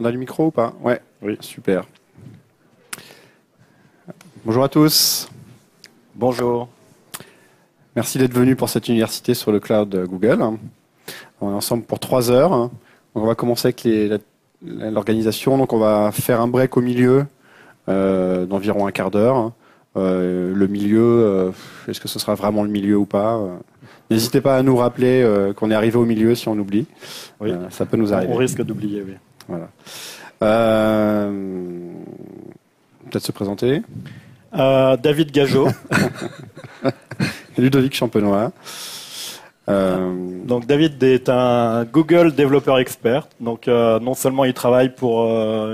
On a le micro ou pas? Ouais, Oui. Super. Bonjour à tous. Bonjour. Merci d'être venus pour cette université sur le cloud Google. On est ensemble pour 3 heures. Donc on va commencer avec l'organisation. Donc on va faire un break au milieu d'environ un quart d'heure. Le milieu, est-ce que ce sera vraiment le milieu ou pas? N'hésitez pas à nous rappeler qu'on est arrivé au milieu si on oublie. Oui. Ça peut nous arriver. On risque d'oublier, oui. Voilà. Peut-être se présenter. David Gageot. Ludovic Champenois. Donc David est un Google développeur expert. Donc non seulement il travaille pour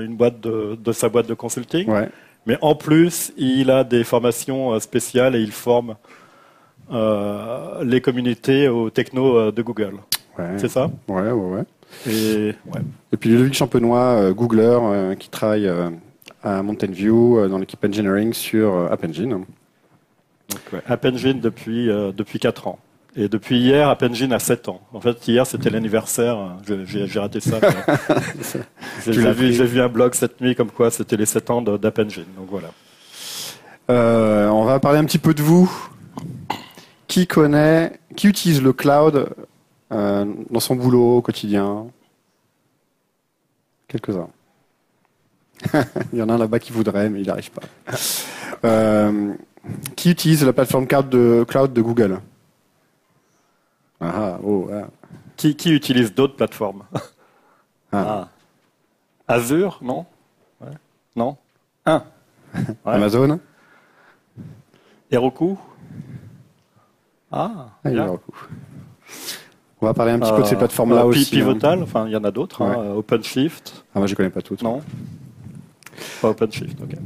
une boîte de sa boîte de consulting, Ouais. mais en plus il a des formations spéciales et il forme les communautés aux technos de Google. Ouais. C'est ça? Ouais. Et Et puis Ludovic Champenois, Googler, qui travaille à Mountain View dans l'équipe Engineering sur App Engine. donc, App Engine depuis 4 ans. Et depuis hier, App Engine a 7 ans. En fait, hier, c'était l'anniversaire. J'ai raté ça. J'ai vu un blog cette nuit comme quoi c'était les 7 ans d'App Engine. Donc voilà. On va parler un petit peu de vous. Qui utilise le cloud dans son boulot au quotidien? Quelques-uns. Il y en a un là-bas qui voudrait, mais il n'y arrive pas. Qui utilise la plateforme cloud de Google? Qui utilise d'autres plateformes? Azure, non? Ouais. Non? Ouais. Amazon? Heroku? Il y a bien. Heroku. On va parler un petit peu de ces plateformes-là aussi. Pivotal, enfin, il y en a d'autres. Ouais. OpenShift. Moi, je ne connais pas toutes. Non? Pas OpenShift, ok.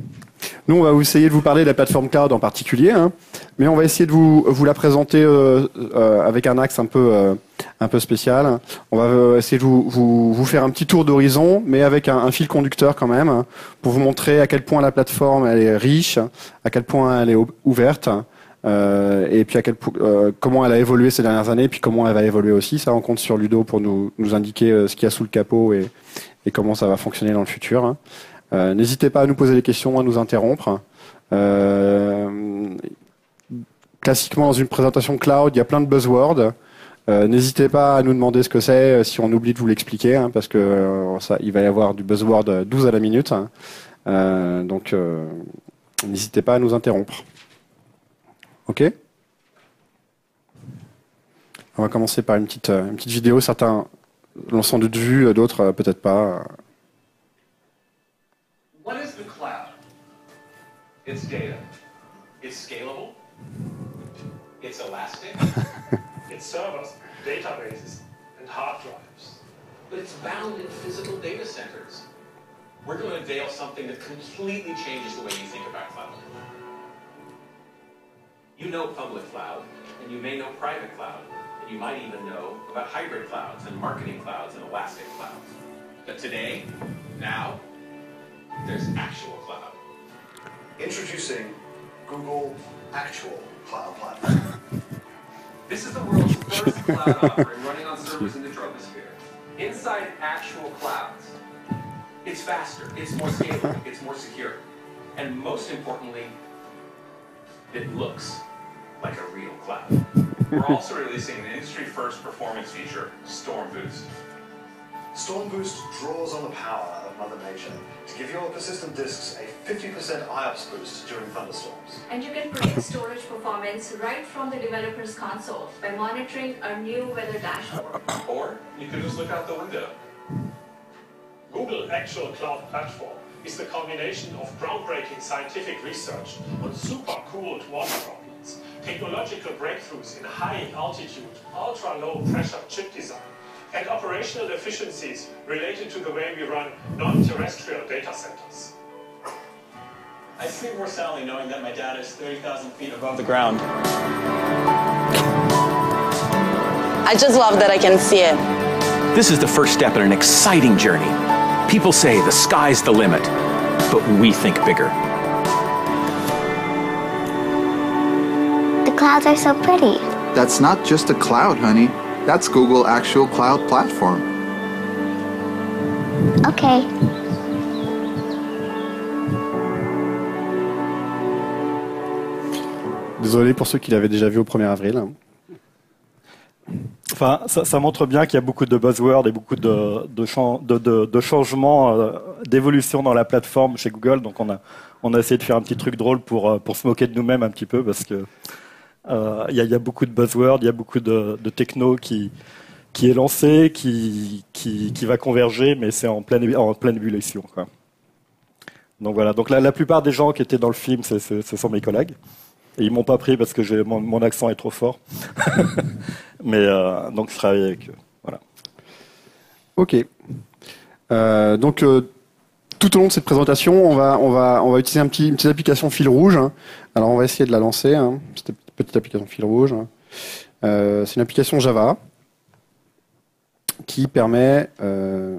Nous, on va essayer de vous parler de la plateforme cloud en particulier, mais on va essayer de vous la présenter avec un axe un peu spécial. On va essayer de vous faire un petit tour d'horizon, mais avec un fil conducteur quand même, pour vous montrer à quel point la plateforme elle est riche, à quel point elle est ouverte, et puis comment elle a évolué ces dernières années, et puis comment elle va évoluer aussi. Ça, on compte sur Ludo pour nous indiquer ce qu'il y a sous le capot et comment ça va fonctionner dans le futur. N'hésitez pas à nous poser des questions, à nous interrompre. Classiquement, dans une présentation cloud, il y a plein de buzzwords. N'hésitez pas à nous demander ce que c'est si on oublie de vous l'expliquer, parce que il va y avoir du buzzword 12 à la minute. Donc, n'hésitez pas à nous interrompre. OK? On va commencer par une petite vidéo. Certains l'ont sans doute vu, d'autres peut-être pas. What is the cloud? It's data. It's scalable. It's elastic. It's servers, databases, and hard drives. But it's bound in physical data centers. We're going to unveil something that completely changes the way you think about cloud. You know public cloud, and you may know private cloud, and you might even know about hybrid clouds and marketing clouds and elastic clouds. But today, now, there's actual cloud. Introducing Google Actual Cloud Platform. This is the world's first cloud offering running on servers in the troposphere. Inside actual clouds, it's faster, it's more scalable, it's more secure. And most importantly, it looks like a real cloud. We're also releasing an industry-first performance feature, Storm Boost. Storm Boost draws on the power of Mother Nature to give your persistent disks a 50% IOPS boost during thunderstorms. And you can predict storage performance right from the developer's console by monitoring our new weather dashboard. Or you could just look out the window. Google Actual Cloud Platform is the combination of groundbreaking scientific research on super-cooled water droplets, technological breakthroughs in high-altitude, ultra-low pressure chip design, and operational efficiencies related to the way we run non-terrestrial data centers. I sleep more soundly knowing that my data is 30,000 feet above the ground. I just love that I can see it. This is the first step in an exciting journey. People say the sky's the limit, but we think bigger. The clouds are so pretty. That's not just a cloud, honey. That's Google Actual Cloud Platform. Okay. Désolé pour ceux qui l'avaient déjà vu au 1er avril. Enfin, ça montre bien qu'il y a beaucoup de buzzwords et beaucoup de changements, d'évolution dans la plateforme chez Google. Donc on a essayé de faire un petit truc drôle pour se moquer de nous-mêmes un petit peu parce que il y a beaucoup de buzzwords, il y a beaucoup de techno qui est lancé, qui va converger, mais c'est en pleine ébullition, quoi. Donc voilà. Donc la plupart des gens qui étaient dans le film, ce sont mes collègues. Et ils m'ont pas pris parce que mon accent est trop fort. Mais donc je travaille avec eux. Voilà. Ok. Donc tout au long de cette présentation, on va utiliser une petite application fil rouge. Alors on va essayer de la lancer. Cette petite application fil rouge. C'est une application Java qui permet,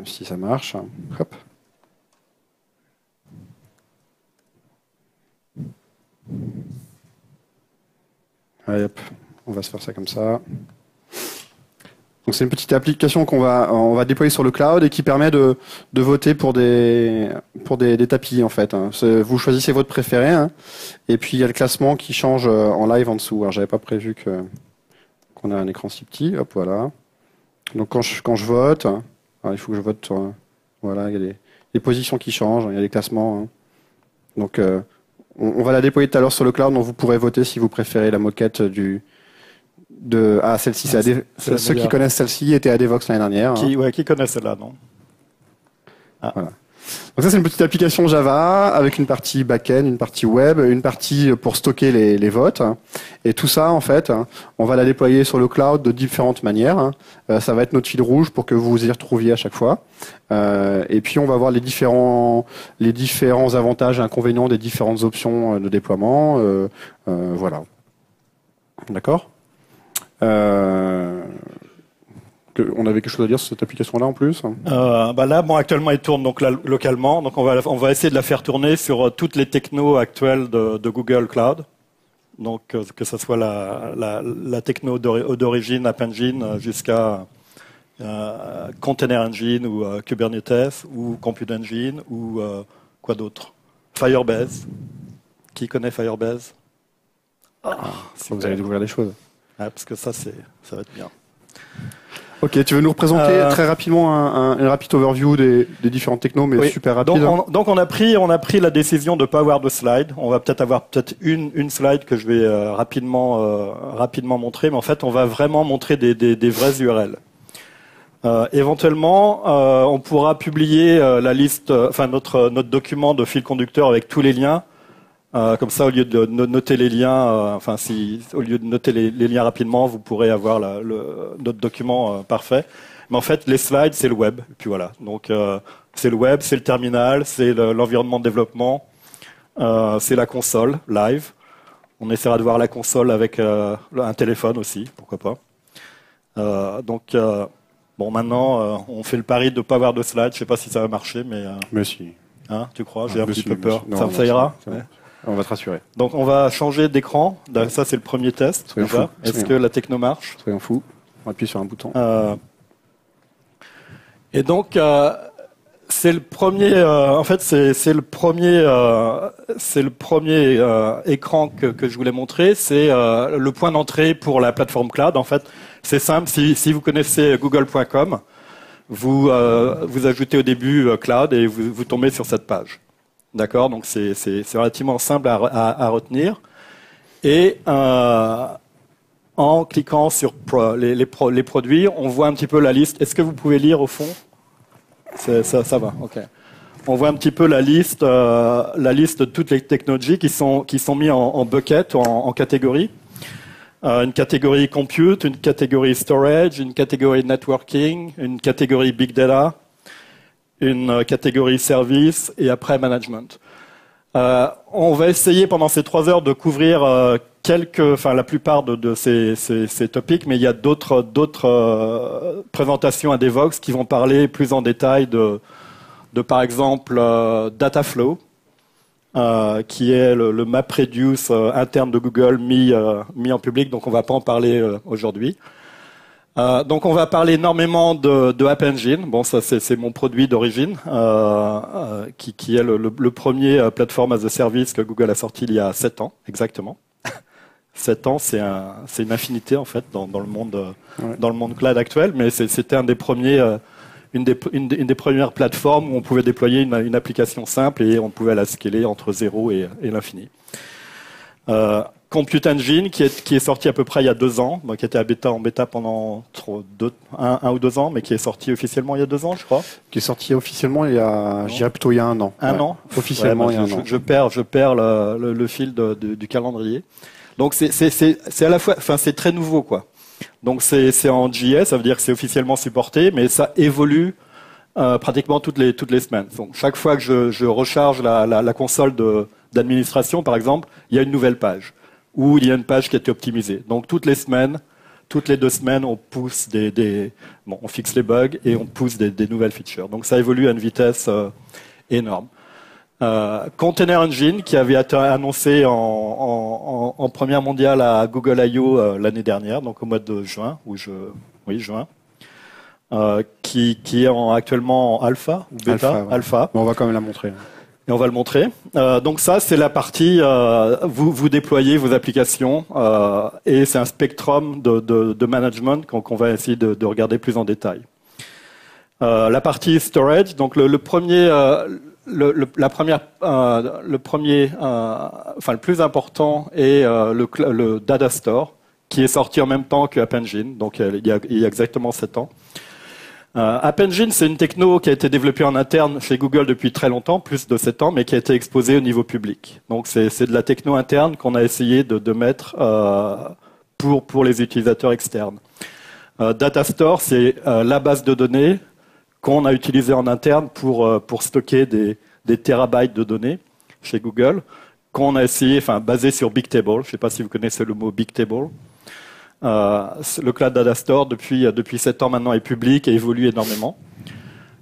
si ça marche, hop. Allez, hop, on va se faire ça comme ça. Donc c'est une petite application on va déployer sur le cloud et qui permet de voter pour des tapis en fait. Vous choisissez votre préféré et puis il y a le classement qui change en live en dessous. Alors j'avais pas prévu qu'on ait un écran si petit. Hop, voilà. Donc quand je vote, il faut que je vote. Voilà, il y a les positions qui changent, il y a les classements. Donc on va la déployer tout à l'heure sur le cloud, donc vous pourrez voter si vous préférez la moquette celle-ci. Ceux qui connaissent celle-ci étaient à Devox l'année dernière. Qui connaissent celle-là, non? Voilà. Donc ça, c'est une petite application Java avec une partie back-end, une partie web, une partie pour stocker les votes. Et tout ça, en fait, on va la déployer sur le cloud de différentes manières. Ça va être notre fil rouge pour que vous vous y retrouviez à chaque fois. Et puis, on va voir les différents avantages et inconvénients des différentes options de déploiement. Voilà. D'accord ? On avait quelque chose à dire sur cette application-là en plus? Là, actuellement, elle tourne donc là, localement. Donc, on va essayer de la faire tourner sur toutes les technos actuelles de Google Cloud. Donc, que ce soit la techno d'origine App Engine jusqu'à Container Engine ou Kubernetes ou Compute Engine ou quoi d'autre? Firebase. Qui connaît Firebase? Vous allez découvrir des choses. Parce que ça va être bien. Ok, tu veux nous représenter très rapidement une rapide overview des différentes technos, mais super rapide. Donc on a pris la décision de ne pas avoir de slide. On va peut-être avoir une slide que je vais rapidement montrer, mais en fait on va vraiment montrer des vraies URL. Éventuellement, on pourra publier la liste, notre document de fil conducteur avec tous les liens. Comme ça, au lieu de noter les liens, au lieu de noter les liens rapidement, vous pourrez avoir notre document parfait. Mais en fait, les slides, c'est le web. Et puis voilà. Donc, c'est le web, c'est le terminal, c'est l'environnement de développement, c'est la console live. On essaiera de voir la console avec un téléphone aussi, pourquoi pas. Maintenant, on fait le pari de ne pas avoir de slides. Je ne sais pas si ça va marcher, mais. Mais si. Tu crois? J'ai un petit peu peur. Ça ira? On va te rassurer. Donc on va changer d'écran. Ça c'est le premier test. Est-ce que la techno marche? Soyons fous. On appuie sur un bouton. Et donc c'est le premier. En fait c'est le premier écran que je voulais montrer. C'est le point d'entrée pour la plateforme cloud. En fait c'est simple. Si vous connaissez google.com, vous ajoutez au début cloud et vous tombez sur cette page. D'accord, donc c'est relativement simple à retenir. Et en cliquant sur les produits, on voit un petit peu la liste. Est-ce que vous pouvez lire au fond? Ça va, ok. On voit un petit peu la liste de toutes les technologies qui sont mis en bucket, en catégories. Une catégorie compute, une catégorie storage, une catégorie networking, une catégorie big data, une catégorie service et après management. On va essayer pendant ces 3 heures de couvrir la plupart de ces topics, mais il y a d'autres présentations à Devox qui vont parler plus en détail de par exemple Dataflow, qui est le MapReduce interne de Google mis en public, donc on ne va pas en parler aujourd'hui. Donc on va parler énormément de App Engine. Bon, ça c'est mon produit d'origine, qui est le premier platform as a service que Google a sorti il y a 7 ans, exactement. 7 ans, c'est une infinité en fait dans le monde cloud actuel, mais c'était un des premiers, une des premières plateformes où on pouvait déployer une application simple et on pouvait la scaler entre 0 et l'infini. Compute Engine qui est sorti à peu près il y a 2 ans, qui était en bêta pendant 1 ou 2 ans, mais qui est sorti officiellement il y a 2 ans, je crois. Qui est sorti officiellement il y a, je dirais plutôt il y a 1 an. Un an. Officiellement il y a 1 an. Je perds le fil du calendrier. Donc c'est à la fois, enfin c'est très nouveau quoi. Donc c'est en JS, ça veut dire que c'est officiellement supporté, mais ça évolue pratiquement toutes les semaines. Donc chaque fois que je recharge la console d'administration, par exemple, il y a une nouvelle page ou il y a une page qui a été optimisée. Donc toutes les 2 semaines, on pousse on fixe les bugs et on pousse des nouvelles features. Donc ça évolue à une vitesse énorme. Container Engine qui avait été annoncé en première mondiale à Google I/O l'année dernière, donc au mois de juin, juin, qui est actuellement en alpha ou bêta. Alpha. Mais on va quand même la montrer. Et on va le montrer. Donc ça, c'est la partie vous déployez vos applications et c'est un spectrum de management qu'on va essayer de regarder plus en détail. La partie storage, donc le plus important est le Data Store, qui est sorti en même temps que App Engine, donc il y a exactement 7 ans. App Engine, c'est une techno qui a été développée en interne chez Google depuis très longtemps, plus de 7 ans, mais qui a été exposée au niveau public. Donc c'est de la techno interne qu'on a essayé de mettre pour les utilisateurs externes. Data Store, c'est la base de données qu'on a utilisée en interne pour stocker des terabytes de données chez Google, qu'on a essayé, basé sur Bigtable. Je ne sais pas si vous connaissez le mot Bigtable. Le Cloud Data Store, depuis 7 ans maintenant, est public et évolue énormément.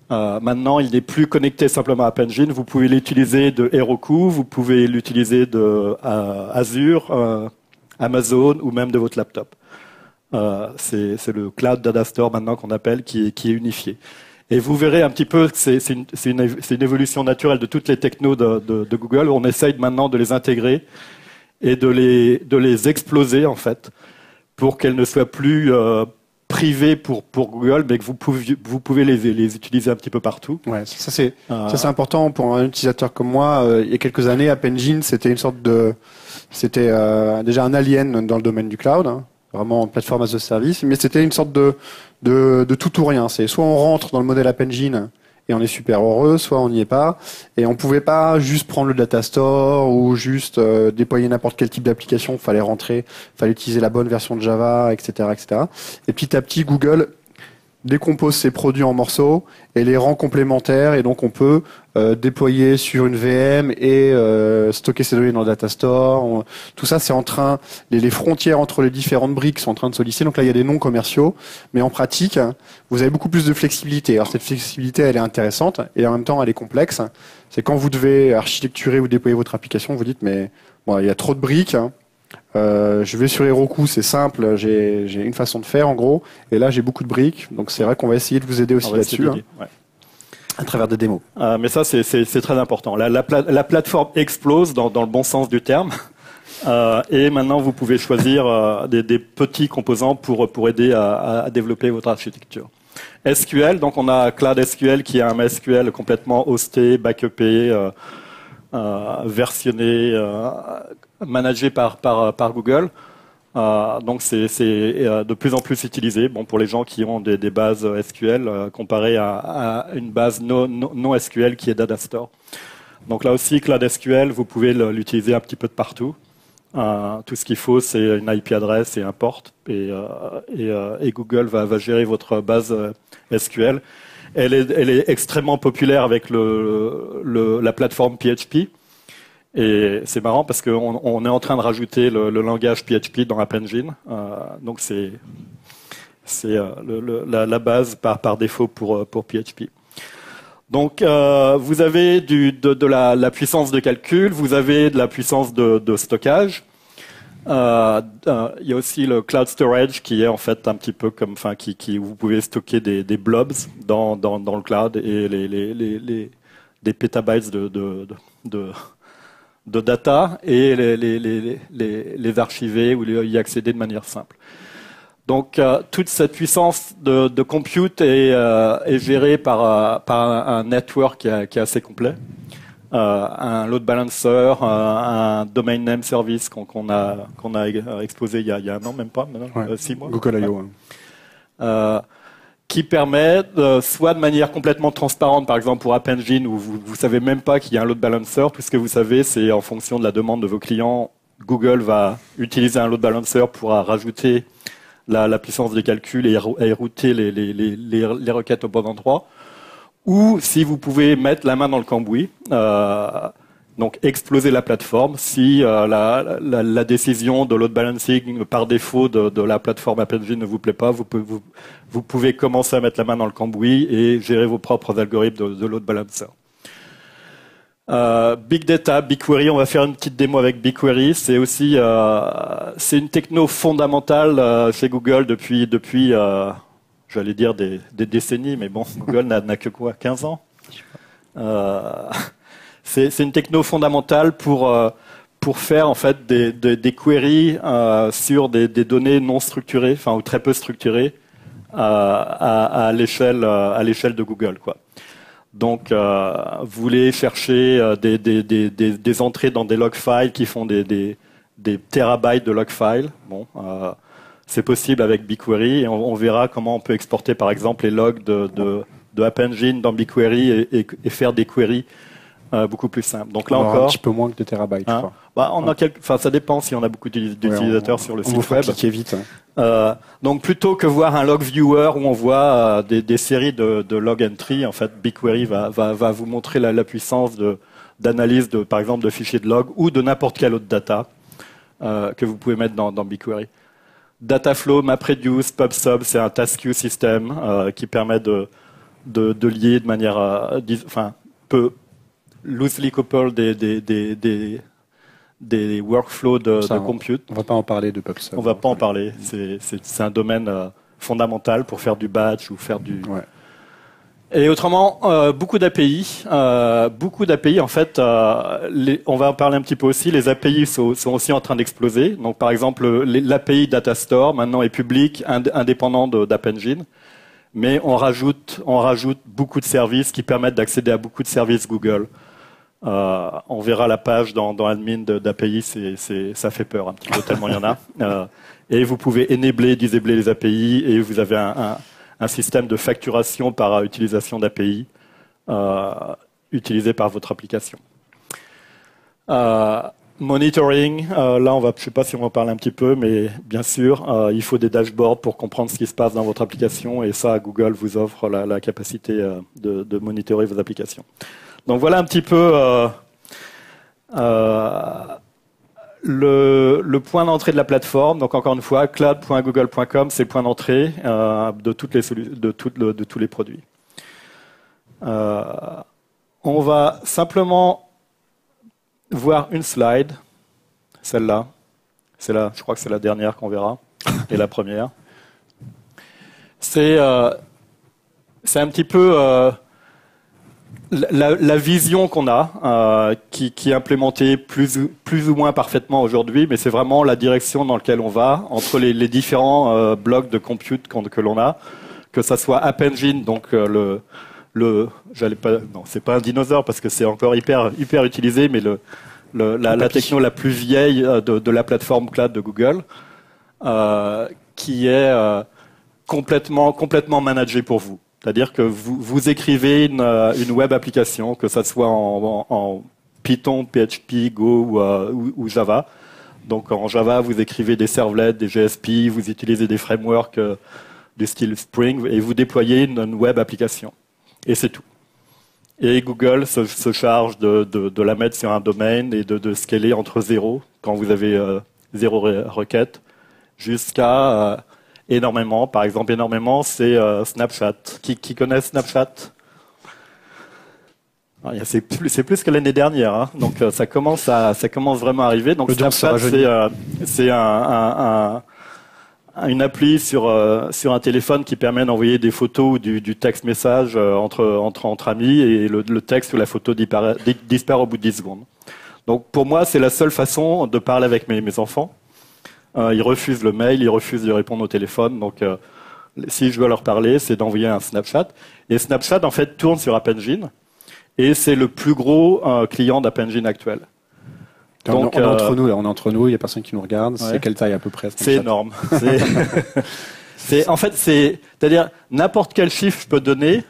Maintenant, il n'est plus connecté simplement à App Engine. Vous pouvez l'utiliser de Heroku, vous pouvez l'utiliser de Azure, Amazon ou même de votre laptop. C'est le Cloud Data Store maintenant qu'on appelle, qui est unifié. Et vous verrez un petit peu que c'est une évolution naturelle de toutes les technos de Google. On essaye maintenant de les intégrer et de les exploser en fait, pour qu'elles ne soient plus privées pour Google, mais que vous pouvez les utiliser un petit peu partout. Ouais, ça c'est important pour un utilisateur comme moi. Il y a quelques années, App Engine, c'était déjà un alien dans le domaine du cloud, hein, vraiment plateforme as a service, mais c'était une sorte de tout ou rien. C'est soit on rentre dans le modèle App Engine et on est super heureux, soit on n'y est pas. Et on pouvait pas juste prendre le data store ou juste déployer n'importe quel type d'application. Fallait rentrer, fallait utiliser la bonne version de Java, etc., etc. Et petit à petit, Google décompose ses produits en morceaux et les rend complémentaires, et donc on peut déployer sur une VM et stocker ses données dans le data store. Tout ça, c'est en train, les frontières entre les différentes briques sont en train de se lisser. Donc là, il y a des noms commerciaux, mais en pratique, vous avez beaucoup plus de flexibilité. Alors cette flexibilité, elle est intéressante et en même temps, elle est complexe. C'est quand vous devez architecturer ou déployer votre application, vous dites mais bon, il y a trop de briques. Je vais sur Heroku, c'est simple, j'ai une façon de faire en gros, et là j'ai beaucoup de briques, donc c'est vrai qu'on va essayer de vous aider aussi là-dessus, à travers des démos. Mais ça c'est très important. La plateforme explose dans le bon sens du terme, et maintenant vous pouvez choisir des petits composants pour aider à développer votre architecture. SQL, donc on a Cloud SQL qui est un MySQL complètement hosté, backupé, versionné, managé par Google. Donc c'est de plus en plus utilisé. Bon, pour les gens qui ont des bases SQL comparé à une base non SQL qui est Data Store. Donc là aussi, Cloud SQL, vous pouvez l'utiliser un petit peu de partout. Tout ce qu'il faut, c'est une IP adresse et un port, et Google va gérer votre base SQL. Elle est extrêmement populaire avec la plateforme PHP. Et c'est marrant parce qu'on est en train de rajouter le langage PHP dans App Engine. Donc c'est la base par défaut pour PHP. Donc vous avez de la puissance de calcul, vous avez de la puissance de stockage. Il y a aussi le cloud storage qui est en fait un petit peu comme, enfin, vous pouvez stocker des blobs dans le cloud et des pétabytes de data et les archiver ou y accéder de manière simple. Donc toute cette puissance de compute est gérée par un network qui est assez complet. Un load balancer, un domain name service qu'on a exposé il y a un an, même pas, maintenant, 6 mois. Google I.O. Qui permet, soit de manière complètement transparente, par exemple pour App Engine, où vous savez même pas qu'il y a un load balancer, tout ce que vous savez, c'est en fonction de la demande de vos clients, Google va utiliser un load balancer pour rajouter la puissance de calcul et router les requêtes au bon endroit. Ou si vous pouvez mettre la main dans le cambouis, donc exploser la plateforme, si la décision de load balancing par défaut de la plateforme App Engine ne vous plaît pas, vous pouvez commencer à mettre la main dans le cambouis et gérer vos propres algorithmes de load balancer. Big Data, BigQuery, on va faire une petite démo avec BigQuery. C'est aussi c'est une techno fondamentale chez Google depuis j'allais dire des décennies, mais bon, Google n'a que quoi, 15 ans. C'est une techno fondamentale pour faire en fait des queries sur des données non structurées, enfin ou très peu structurées à l'échelle de Google, quoi. Donc, vous voulez chercher des entrées dans des log files qui font des terabytes de log files. Bon, c'est possible avec BigQuery et on verra comment on peut exporter par exemple les logs de App Engine dans BigQuery et faire des queries beaucoup plus simples. Donc là encore, un petit peu moins que 2 terabytes. Je crois. Bah, on a ça dépend si on a beaucoup d'utilisateurs sur le site web. Vite. Donc plutôt que voir un log viewer où on voit des séries de log entry, en fait, BigQuery va vous montrer la puissance d'analyse par exemple de fichiers de log ou de n'importe quelle autre data que vous pouvez mettre dans BigQuery. Dataflow, MapReduce, PubSub, c'est un task queue system qui permet de lier de manière, peu loosely couple des workflows de compute. On ne va pas en parler de PubSub. On ne va pas en parler. C'est un domaine fondamental pour faire du batch ou faire du... Ouais. Et autrement, beaucoup d'API. En fait, on va en parler un petit peu aussi. Les API sont aussi en train d'exploser. Donc, par exemple, l'API Datastore, maintenant, est public, indépendant d'App Engine. Mais on rajoute beaucoup de services qui permettent d'accéder à beaucoup de services Google. On verra la page dans admin d'API, ça fait peur un petit peu tellement il y en a. Et vous pouvez enabler, disabler les API et vous avez un système de facturation par utilisation d'API utilisé par votre application. Monitoring, là je ne sais pas si on va en parler un petit peu, mais bien sûr, il faut des dashboards pour comprendre ce qui se passe dans votre application et ça, Google vous offre la capacité de monitorer vos applications. Donc voilà un petit peu le point d'entrée de la plateforme. Donc encore une fois, cloud.google.com, c'est le point d'entrée de tous les produits. On va simplement voir une slide, celle-là. Je crois que c'est la dernière qu'on verra, et la première. C'est un petit peu la vision qu'on a, qui est implémentée plus ou moins parfaitement aujourd'hui, mais c'est vraiment la direction dans laquelle on va, entre les différents blocs de compute que l'on a, que ça soit App Engine, donc c'est pas un dinosaure parce que c'est encore hyper utilisé, mais la techno la plus vieille de la plateforme cloud de Google, qui est complètement managée pour vous. C'est-à-dire que vous écrivez une web application, que ça soit en Python, PHP, Go ou Java. Donc en Java, vous écrivez des servlets, des JSP, vous utilisez des frameworks du style Spring et vous déployez une web application. Et c'est tout. Et Google se charge de la mettre sur un domaine et de scaler entre 0, quand vous avez 0 requête, jusqu'à énormément. Par exemple, énormément, c'est Snapchat. Qui connaît Snapchat? C'est plus que l'année dernière, hein. Donc ça commence vraiment à arriver. Donc Snapchat, c'est une appli sur un téléphone qui permet d'envoyer des photos ou du texte message entre amis, et le texte ou la photo disparaît au bout de 10 secondes. Donc pour moi, c'est la seule façon de parler avec mes enfants. Ils refusent le mail, ils refusent de répondre au téléphone. Donc si je veux leur parler, c'est d'envoyer un Snapchat. Et Snapchat, en fait, tourne sur App Engine. Et c'est le plus gros client d'App Engine actuel. Donc, on est entre nous, il n'y a personne qui nous regarde. Ouais. C'est quelle taille à peu près? C'est énorme. C'est-à-dire, n'importe quel chiffre je peux donner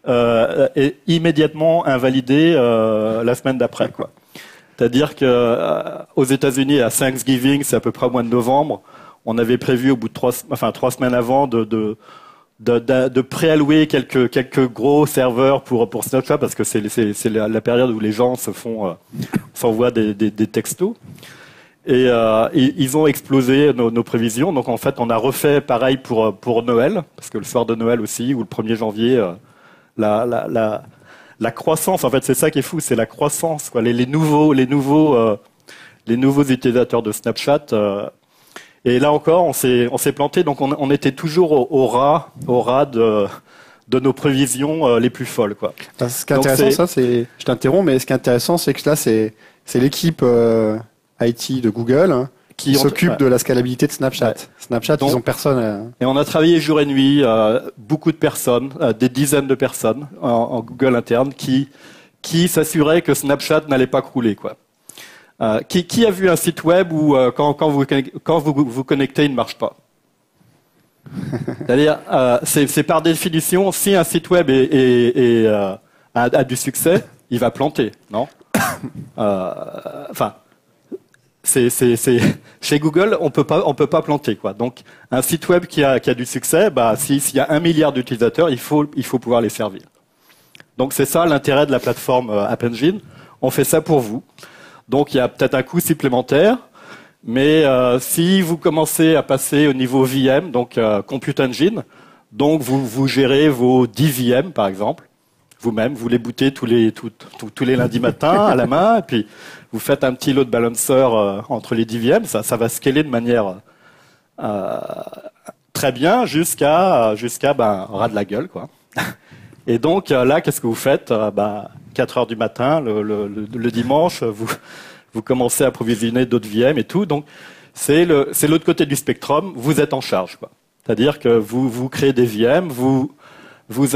est immédiatement invalidé la semaine d'après, quoi. C'est-à-dire qu'aux États-Unis, à Thanksgiving, c'est à peu près au mois de novembre, on avait prévu au bout de 3 semaines avant de préallouer quelques gros serveurs pour Snapchat, parce que c'est la période où les gens s'envoient des textos. Et ils ont explosé nos prévisions. Donc en fait, on a refait pareil pour Noël, parce que le soir de Noël aussi, ou le 1er janvier, la croissance, en fait, c'est ça qui est fou, c'est la croissance, quoi. Les nouveaux utilisateurs de Snapchat. Et là encore, on s'est planté, donc on était toujours au ras de nos prévisions les plus folles, quoi. Ce qui est intéressant, je t'interromps, mais ce qui est intéressant, c'est que là, c'est l'équipe IT de Google, hein, qui s'occupe de la scalabilité de Snapchat. Ouais. Snapchat, donc, ils ont personne. Et on a travaillé jour et nuit, beaucoup de personnes, des dizaines de personnes en Google interne, qui s'assuraient que Snapchat n'allait pas crouler, quoi. Qui a vu un site web où quand vous connectez, il ne marche pas? C'est-à-dire, c'est par définition, si un site web a du succès, il va planter, non? Enfin, chez Google, on peut pas planter, quoi. Donc, un site web qui a du succès, s'il y a 1 milliard d'utilisateurs, il faut pouvoir les servir. Donc, c'est ça l'intérêt de la plateforme App Engine. On fait ça pour vous. Donc, il y a peut-être un coût supplémentaire, mais si vous commencez à passer au niveau VM, donc Compute Engine, donc vous gérez vos 10 VM, par exemple, vous-même, vous les bootez tous les lundis matins à la main, et puis vous faites un petit load balancer entre les 10 VM, ça va scaler de manière très bien jusqu'à ras de la gueule, quoi. Et donc là, qu'est-ce que vous faites? 4 heures du matin, le dimanche, vous commencez à provisionner d'autres VM et tout. Donc c'est l'autre côté du spectrum. Vous êtes en charge, quoi. C'est-à-dire que vous créez des VM, vous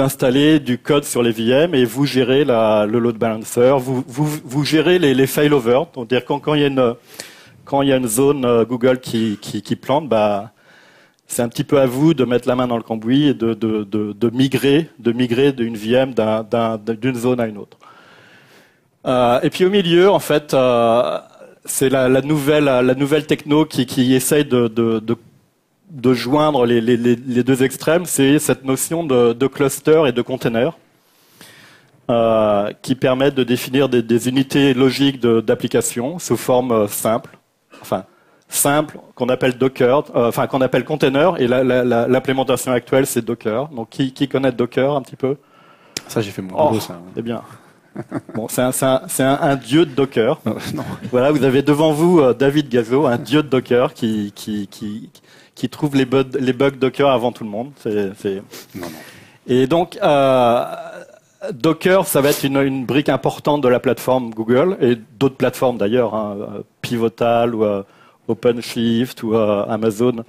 installez du code sur les VM et vous gérez le load balancer. Vous gérez les failovers. C'est-à-dire quand il y a une zone Google qui plante, c'est un petit peu à vous de mettre la main dans le cambouis et de migrer d'une VM d'une zone à une autre. Et puis au milieu, en fait, c'est la nouvelle techno qui essaye de joindre les deux extrêmes. C'est cette notion de cluster et de container qui permettent de définir des unités logiques d'application sous forme simple, qu'on appelle Docker, qu'on appelle container, et l'implémentation actuelle c'est Docker. Donc qui connaît Docker un petit peu? Ça, j'ai fait mon boulot, ça. C'est bien. Bon, c'est un dieu de Docker. Non. Voilà, vous avez devant vous David Gazo, un dieu de Docker qui trouve les bugs Docker avant tout le monde. Non. Et donc Docker, ça va être une brique importante de la plateforme Google et d'autres plateformes d'ailleurs, hein, Pivotal ou OpenShift ou Amazon,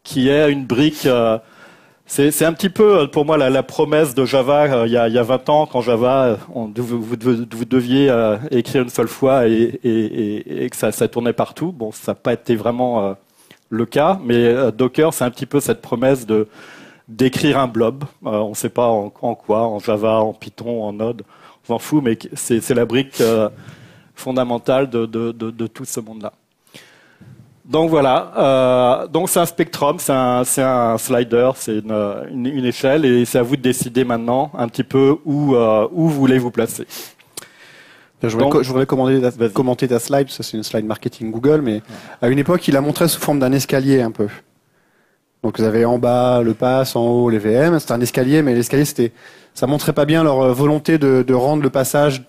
qui est une brique. C'est un petit peu, pour moi, la promesse de Java il y a 20 ans, quand Java, vous deviez écrire une seule fois et que ça tournait partout. Bon, ça n'a pas été vraiment le cas, mais Docker, c'est un petit peu cette promesse d'écrire un blob. On ne sait pas en quoi, en Java, en Python, en Node, on s'en fout, mais c'est la brique fondamentale de tout ce monde-là. Donc voilà, donc c'est un spectrum, c'est un slider, c'est une échelle, et c'est à vous de décider maintenant un petit peu où vous voulez vous placer. Je voudrais commenter ta slide, ça c'est une slide marketing Google, mais à une époque il la montrait sous forme d'un escalier un peu. Donc vous avez en bas le pass, en haut les VM. C'était un escalier, mais l'escalier ça montrait pas bien leur volonté de rendre le passage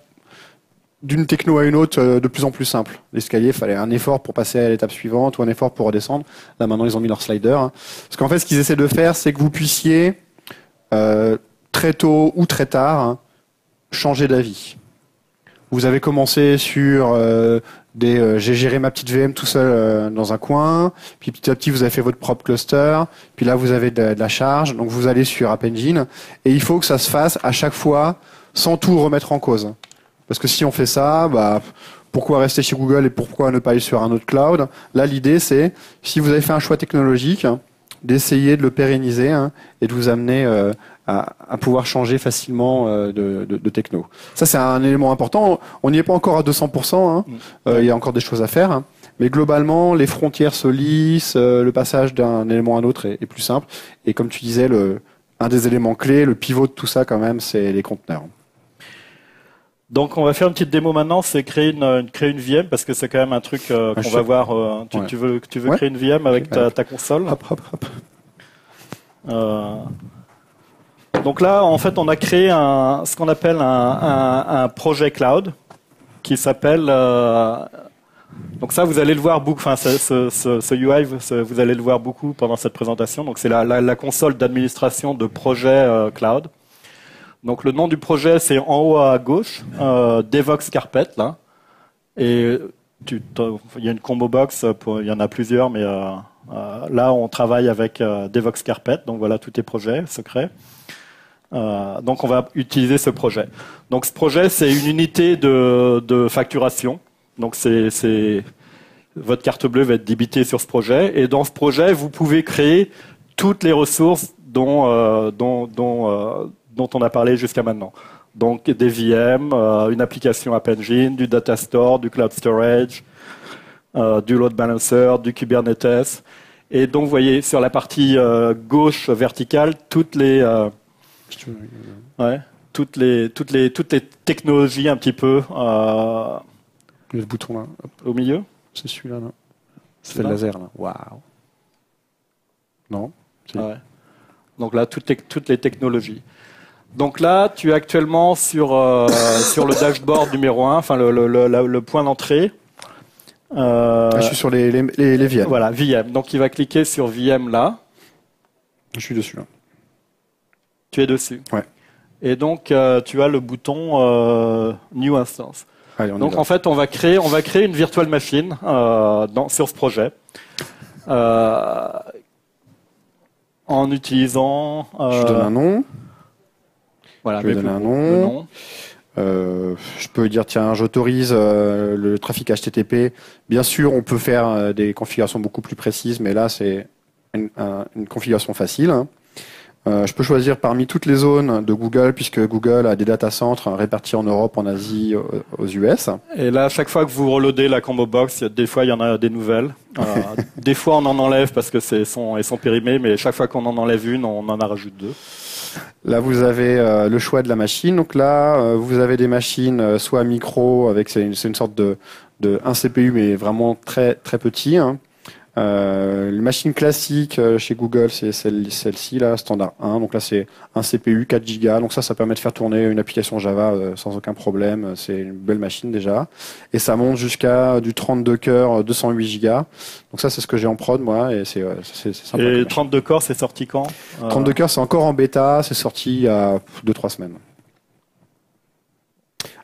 d'une techno à une autre de plus en plus simple. L'escalier, il fallait un effort pour passer à l'étape suivante ou un effort pour redescendre. Là maintenant ils ont mis leur slider. Hein. Parce qu'en fait ce qu'ils essaient de faire, c'est que vous puissiez très tôt ou très tard changer d'avis. Vous avez commencé sur j'ai géré ma petite VM tout seul dans un coin, puis petit à petit vous avez fait votre propre cluster, puis là vous avez de la charge, donc vous allez sur App Engine, et il faut que ça se fasse à chaque fois sans tout remettre en cause. Parce que si on fait ça, pourquoi rester chez Google et pourquoi ne pas aller sur un autre cloud? Là l'idée c'est, si vous avez fait un choix technologique, d'essayer de le pérenniser et de vous amener à pouvoir changer facilement de techno. Ça, c'est un élément important. On n'y est pas encore à 200%. Il y a encore des choses à faire. Mais globalement, les frontières se lissent, le passage d'un élément à un autre est plus simple. Et comme tu disais, un des éléments clés, le pivot de tout ça, quand même, c'est les conteneurs. Donc, on va faire une petite démo maintenant, c'est créer une VM, parce que c'est quand même un truc qu'on va voir. Tu veux créer une VM avec ta console? Hop. Donc là, en fait, on a créé ce qu'on appelle un projet cloud qui s'appelle. Donc ça, vous allez le voir beaucoup. Enfin, ce UI, vous allez le voir beaucoup pendant cette présentation. Donc c'est la console d'administration de projet cloud. Donc le nom du projet, c'est en haut à gauche, Devox Carpet là. Et il y a une combo box, il y en a plusieurs, mais là on travaille avec Devox Carpet. Donc voilà tous tes projets secrets. Donc on va utiliser ce projet. Donc ce projet, c'est une unité de facturation. Donc votre carte bleue va être débitée sur ce projet. Et dans ce projet, vous pouvez créer toutes les ressources dont on a parlé jusqu'à maintenant. Donc des VM, une application App Engine, du data store, du cloud storage, du load balancer, du Kubernetes. Et donc vous voyez sur la partie gauche verticale toutes les technologies un petit peu. Le bouton là. Hop. Au milieu. C'est celui-là là. Ça fait le laser là. Waouh. Non. Ouais. Donc là toutes les technologies. Donc là, tu es actuellement sur le dashboard numéro 1, enfin le point d'entrée. Je suis sur les VM. Voilà, VM. Donc il va cliquer sur VM là. Je suis dessus là. Tu es dessus. Ouais. Et donc tu as le bouton New Instance. Allez, donc en fait, on va créer une virtual machine sur ce projet. En utilisant. Je donne un nom. Voilà, je vais donner un nom. Je peux dire tiens, j'autorise le trafic HTTP. Bien sûr, on peut faire des configurations beaucoup plus précises, mais là c'est une configuration facile. Je peux choisir parmi toutes les zones de Google, puisque Google a des data centers répartis en Europe, en Asie, aux US. Et là, à chaque fois que vous reloadez la combo box, des fois il y en a des nouvelles. Des fois on en enlève parce que elles sont périmées, mais chaque fois qu'on en enlève une, on en rajoute deux. Là, vous avez le choix de la machine. Donc là, vous avez des machines soit micro, avec c'est une sorte de un CPU, mais vraiment très très petit. Les machines classiques chez Google, c'est celle-ci là, standard 1. Donc là, c'est un CPU 4 Go. Donc ça permet de faire tourner une application Java sans aucun problème. C'est une belle machine déjà. Et ça monte jusqu'à du 32 cœurs, 208 Go. Donc ça, c'est ce que j'ai en prod moi, et c'est sympa. Et 32 corps, c'est sorti quand 32 cœurs, c'est encore en bêta. C'est sorti il y a 2-3 semaines.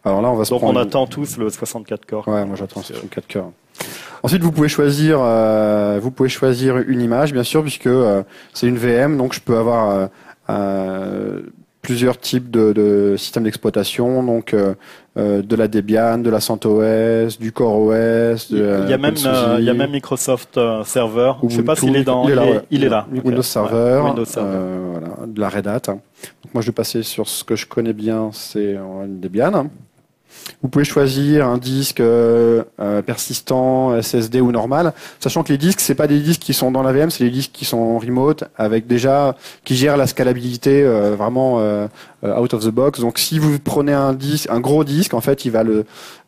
Alors là, on va se donc prendre on attend tous le 64 corps. Ouais, moi j'attends 64 cœurs. Ensuite, vous pouvez choisir une image, bien sûr, puisque c'est une VM, donc je peux avoir plusieurs types de systèmes d'exploitation, donc de la Debian, de la CentOS, du CoreOS. Il y a même Microsoft Server. Je ne sais pas s'il est dans. Il est là. Windows Server. Windows Server. Voilà, de la Red Hat. Donc moi, je vais passer sur ce que je connais bien, c'est une Debian. Vous pouvez choisir un disque persistant, SSD ou normal, sachant que les disques, c'est pas des disques qui sont dans la VM, c'est des disques qui sont remote, avec déjà qui gèrent la scalabilité vraiment out of the box. Donc si vous prenez un gros disque, en fait, il va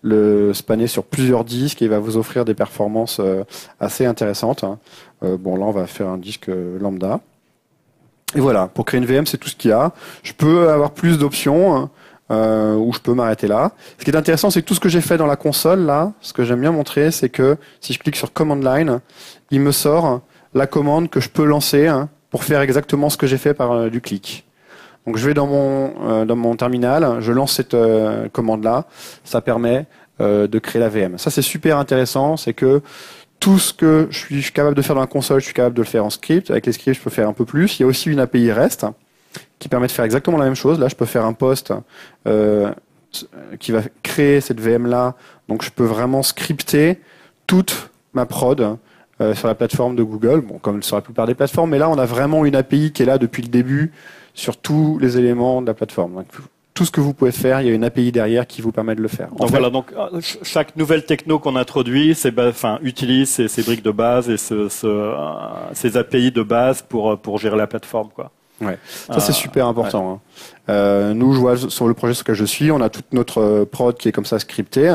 le spanner sur plusieurs disques et il va vous offrir des performances assez intéressantes. Bon, là, on va faire un disque lambda. Et voilà, pour créer une VM, c'est tout ce qu'il y a. Je peux avoir plus d'options. Où je peux m'arrêter là. Ce qui est intéressant, c'est que tout ce que j'ai fait dans la console, là, ce que j'aime bien montrer, c'est que si je clique sur Command Line, il me sort la commande que je peux lancer pour faire exactement ce que j'ai fait par du clic. Donc je vais dans mon terminal, je lance cette commande-là, ça permet de créer la VM. Ça, c'est super intéressant, c'est que tout ce que je suis capable de faire dans la console, je suis capable de le faire en script. Avec les scripts, je peux faire un peu plus. Il y a aussi une API REST qui permet de faire exactement la même chose. Là, je peux faire un post qui va créer cette VM-là. Donc, je peux vraiment scripter toute ma prod sur la plateforme de Google, bon, comme sur la plupart des plateformes. Mais là, on a vraiment une API qui est là depuis le début sur tous les éléments de la plateforme. Donc, tout ce que vous pouvez faire, il y a une API derrière qui vous permet de le faire. Donc chaque nouvelle techno qu'on introduit, utilise ces briques de base et ces API de base pour gérer la plateforme, quoi. Ouais, ça c'est super important. Ouais. Nous, je vois sur le projet sur lequel je suis, on a toute notre prod qui est comme ça scriptée,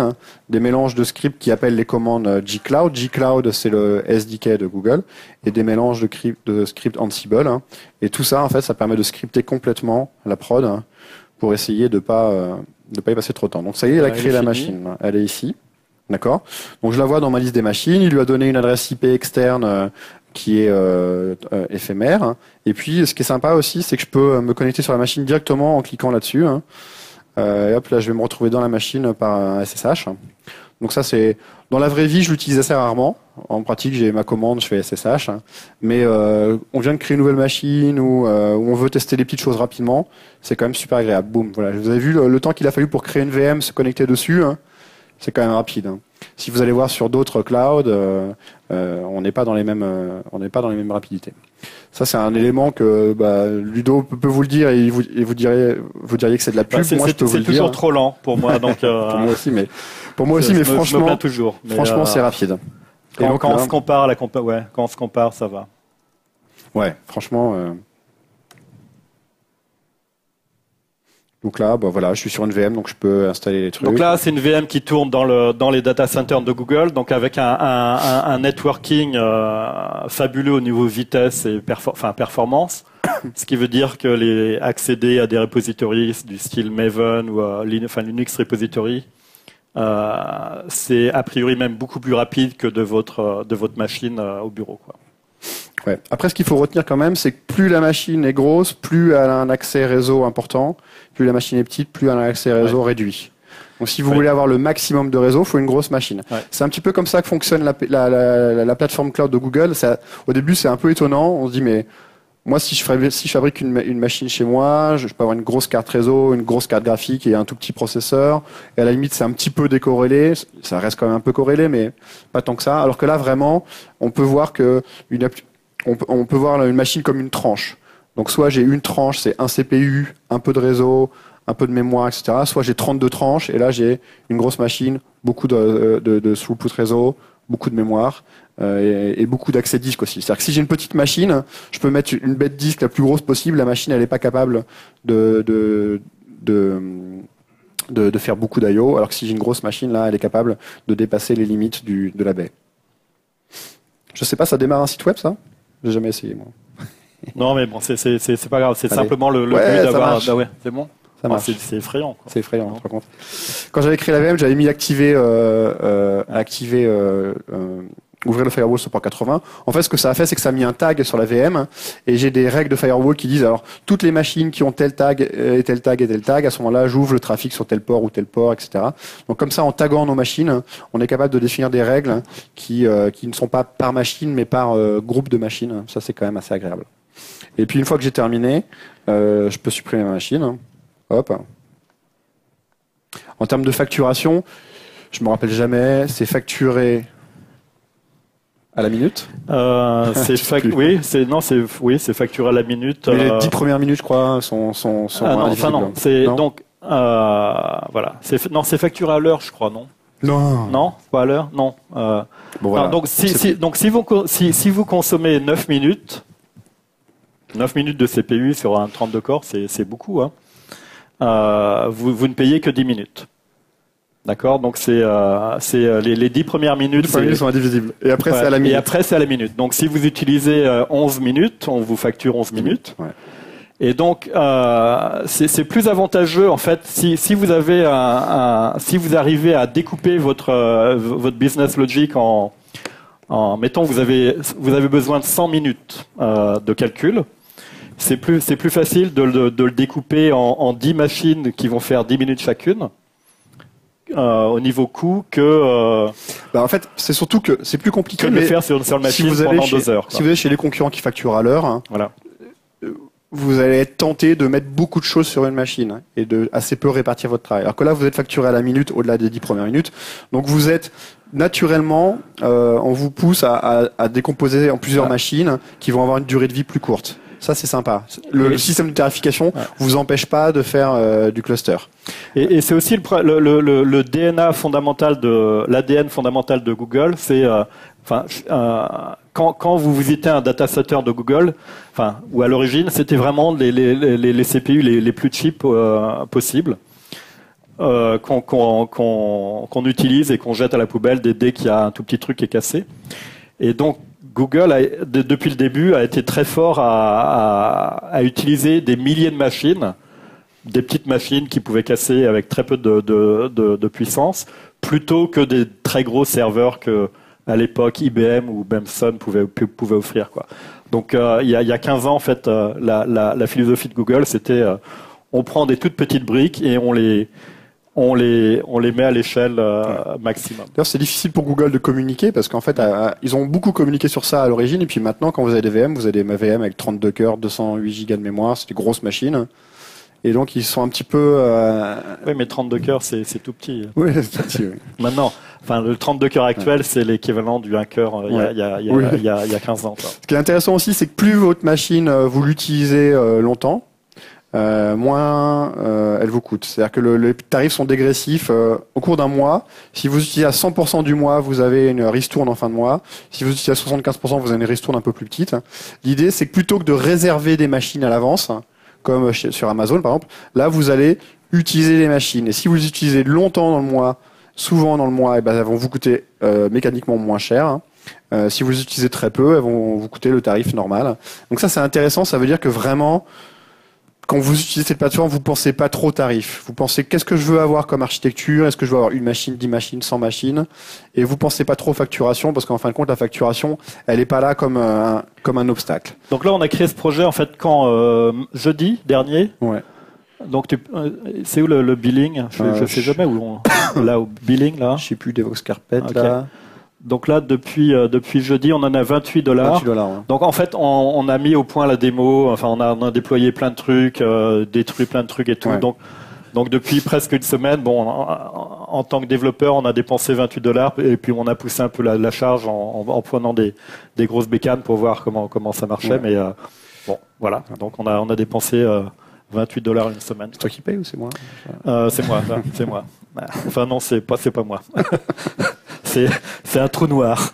des mélanges de scripts qui appellent les commandes G-Cloud. G-Cloud, c'est le SDK de Google, et des mélanges de scripts Ansible. Et tout ça, en fait, ça permet de scripter complètement la prod pour essayer de pas y passer trop de temps. Donc ça y est, elle a créé la machine. Elle est ici. D'accord. Donc je la vois dans ma liste des machines. Il lui a donné une adresse IP externe qui est éphémère. Et puis, ce qui est sympa aussi, c'est que je peux me connecter sur la machine directement en cliquant là-dessus. Et hop, là, je vais me retrouver dans la machine par un SSH. Donc ça, c'est dans la vraie vie, je l'utilise assez rarement. En pratique, j'ai ma commande, je fais SSH. Mais on vient de créer une nouvelle machine où on veut tester des petites choses rapidement. C'est quand même super agréable. Boum, voilà. Vous avez vu le temps qu'il a fallu pour créer une VM, se connecter dessus. C'est quand même rapide. Si vous allez voir sur d'autres clouds, on n'est pas dans les mêmes rapidités. Ça, c'est un élément que Ludo peut vous le dire et vous diriez que c'est de la pub. Moi, je peux vous le dire. C'est toujours trop lent pour moi. Donc, pour moi aussi, mais franchement, toujours. Mais franchement, c'est rapide. Quand on se compare, quand on se compare, ça va. Ouais, franchement. Donc là, voilà, je suis sur une VM, donc je peux installer les trucs. Donc là, c'est une VM qui tourne dans les data centers de Google, donc avec un networking fabuleux au niveau vitesse et performance. Ce qui veut dire que accéder à des repositories du style Maven ou Linux Repository, c'est a priori même beaucoup plus rapide que de votre machine au bureau, quoi. Ouais. Après, ce qu'il faut retenir quand même, c'est que plus la machine est grosse, plus elle a un accès réseau important. Plus la machine est petite, plus elle a un accès réseau réduit. Donc, si vous voulez avoir le maximum de réseau, il faut une grosse machine. Ouais. C'est un petit peu comme ça que fonctionne la plateforme cloud de Google. Au début, c'est un peu étonnant. On se dit, mais moi, si je fabrique une machine chez moi, je peux avoir une grosse carte réseau, une grosse carte graphique et un tout petit processeur. Et à la limite, c'est un petit peu décorrélé. Ça reste quand même un peu corrélé, mais pas tant que ça. Alors que là, vraiment, on peut voir on peut voir une machine comme une tranche. Donc soit j'ai une tranche, c'est un CPU, un peu de réseau, un peu de mémoire, etc. Soit j'ai 32 tranches et là j'ai une grosse machine, beaucoup de throughput réseau, beaucoup de mémoire et beaucoup d'accès disque aussi. C'est-à-dire que si j'ai une petite machine, je peux mettre une bête disque la plus grosse possible. La machine elle n'est pas capable de faire beaucoup d'IO, alors que si j'ai une grosse machine là, elle est capable de dépasser les limites de la baie. Je sais pas, ça démarre un site web ça ? J'ai jamais essayé moi. Non mais bon, c'est pas grave, c'est simplement le but d'avoir. Ouais, c'est bon. Ça marche. C'est effrayant, quoi. C'est effrayant, par contre. Quand j'avais créé la VM, j'avais mis ouvrir le firewall sur port 80. En fait, ce que ça a fait, c'est que ça a mis un tag sur la VM et j'ai des règles de firewall qui disent alors toutes les machines qui ont tel tag et tel tag et tel tag, à ce moment-là, j'ouvre le trafic sur tel port ou tel port, etc. Donc comme ça, en taguant nos machines, on est capable de définir des règles qui ne sont pas par machine, mais par groupe de machines. Ça, c'est quand même assez agréable. Et puis une fois que j'ai terminé, je peux supprimer ma machine. Hop. En termes de facturation, je me rappelle jamais, c'est facturé à la minute. C'est facturé à la minute. Mais les 10 premières minutes, je crois, sont non. Donc Voilà. Non, c'est facturé à l'heure, je crois, non? Non, pas à l'heure, non. Bon, voilà. Donc si vous consommez 9 minutes de CPU sur un 32 corps, c'est beaucoup. Hein. Vous ne payez que 10 minutes. D'accord, donc c'est les 10 premières minutes. 10 premières minutes sont indivisibles. Et après, c'est à la minute. Et après, c'est à la minute. Donc, si vous utilisez 11 minutes, on vous facture 11 minutes. Ouais. Et donc, c'est plus avantageux, en fait, si vous avez si vous arrivez à découper votre business logic mettons, vous avez besoin de 100 minutes de calcul. C'est plus facile de le découper en 10 machines qui vont faire 10 minutes chacune. Au niveau coût que en fait, c'est surtout que c'est plus compliqué de le faire sur une machine pendant 2 heures. Si vous allez chez les concurrents qui facturent à l'heure, hein, voilà. Vous allez être tenté de mettre beaucoup de choses sur une machine et de assez peu répartir votre travail. Alors que là, vous êtes facturé à la minute au-delà des 10 premières minutes. Donc vous êtes naturellement, on vous pousse à décomposer en plusieurs machines qui vont avoir une durée de vie plus courte. Ça, c'est sympa. Le système de tarification vous empêche pas de faire du cluster. Et c'est aussi le DNA fondamental l'ADN fondamental de Google, c'est quand vous visitez un data center de Google, ou à l'origine, c'était vraiment les CPU les plus cheap possibles qu'on utilise et qu'on jette à la poubelle dès qu'il y a un tout petit truc qui est cassé. Et donc Google, depuis le début, a été très fort à utiliser des milliers de machines, des petites machines qui pouvaient casser avec très peu de puissance, plutôt que des très gros serveurs que à l'époque IBM ou même Sun pouvait offrir, quoi. Donc il y a 15 ans, en fait, la philosophie de Google, c'était on prend des toutes petites briques et on les met à l'échelle maximum. D'ailleurs, c'est difficile pour Google de communiquer parce qu'en fait, ils ont beaucoup communiqué sur ça à l'origine et puis maintenant, quand vous avez des VM, vous avez des VM avec 32 cœurs, 208 gigas de mémoire, c'est des grosses machines. Et donc, ils sont un petit peu... Oui, mais 32 cœurs, c'est tout petit. Oui, c'est tout petit, oui. Maintenant, le 32 cœurs actuel, c'est l'équivalent du 1 cœur il y a 15 ans. Quoi. Ce qui est intéressant aussi, c'est que plus votre machine, vous l'utilisez longtemps, moins elle vous coûte. C'est-à-dire que les tarifs sont dégressifs au cours d'un mois. Si vous utilisez à 100% du mois, vous avez une ristourne en fin de mois. Si vous utilisez à 75%, vous avez une ristourne un peu plus petite. L'idée, c'est que plutôt que de réserver des machines à l'avance, comme sur Amazon par exemple, là vous allez utiliser les machines. Et si vous les utilisez longtemps dans le mois, souvent dans le mois, elles vont vous coûter mécaniquement moins cher. Si vous les utilisez très peu, elles vont vous coûter le tarif normal. Donc ça c'est intéressant, ça veut dire que vraiment, quand vous utilisez cette plateforme, vous pensez pas trop tarif. Vous pensez qu'est-ce que je veux avoir comme architecture, est-ce que je veux avoir une machine, 10 machines, 100 machines, et vous pensez pas trop facturation parce qu'en fin de compte la facturation, elle est pas là comme un obstacle. Donc là on a créé ce projet en fait quand jeudi dernier. Ouais. Donc c'est où le billing? Je sais jamais où là au billing là. Je sais plus Devox Carpet okay. là. Donc là, depuis jeudi, on en a $28. $28, ouais. Donc en fait, on a mis au point la démo. Enfin, on a déployé plein de trucs, détruit plein de trucs et tout. Ouais. Donc depuis presque une semaine, en tant que développeur, on a dépensé $28 et puis on a poussé un peu la charge en prenant des grosses bécanes pour voir comment ça marchait. Ouais. Mais voilà. Donc on a dépensé $28 une semaine. C'est toi qui payes ou c'est moi? C'est moi. C'est moi. Enfin non, c'est pas moi. C'est un trou noir.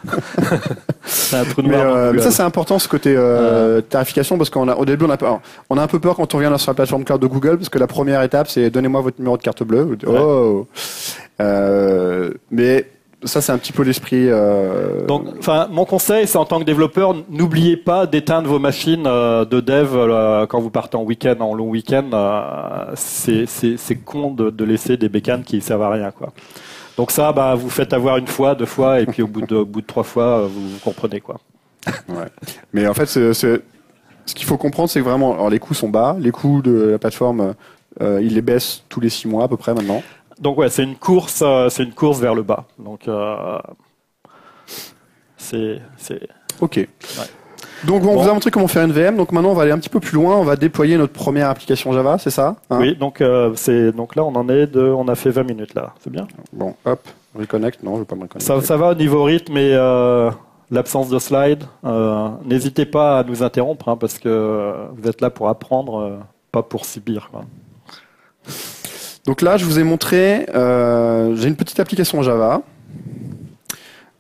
C'est un trou noir. Mais ça c'est important ce côté tarification parce qu'au début on a un peu peur quand on vient sur la plateforme cloud de Google parce que la première étape c'est donnez-moi votre numéro de carte bleue. Oh. Mais ça c'est un petit peu l'esprit. Donc, mon conseil c'est en tant que développeur, n'oubliez pas d'éteindre vos machines de dev quand vous partez en week-end, en long week-end. C'est con de laisser des bécanes qui servent à rien, quoi. Donc ça, vous faites avoir une fois, 2 fois, et puis au bout de 3 fois, vous comprenez, quoi. Ouais. Mais en fait, ce qu'il faut comprendre, c'est que vraiment, alors les coûts sont bas, les coûts de la plateforme, ils les baissent tous les 6 mois à peu près maintenant. Donc ouais, c'est une course vers le bas. Donc c'est. Ok. Ouais. Donc on vous a montré comment faire une VM. Donc maintenant on va aller un petit peu plus loin. On va déployer notre première application Java, c'est ça, hein? Oui. Donc là on a fait 20 minutes là. C'est bien. Bon, hop, reconnect. Non, je veux pas me reconnecter. Ça va au niveau rythme et l'absence de slide. N'hésitez pas à nous interrompre parce que vous êtes là pour apprendre, pas pour subir, quoi. Donc là, je vous ai montré, j'ai une petite application Java.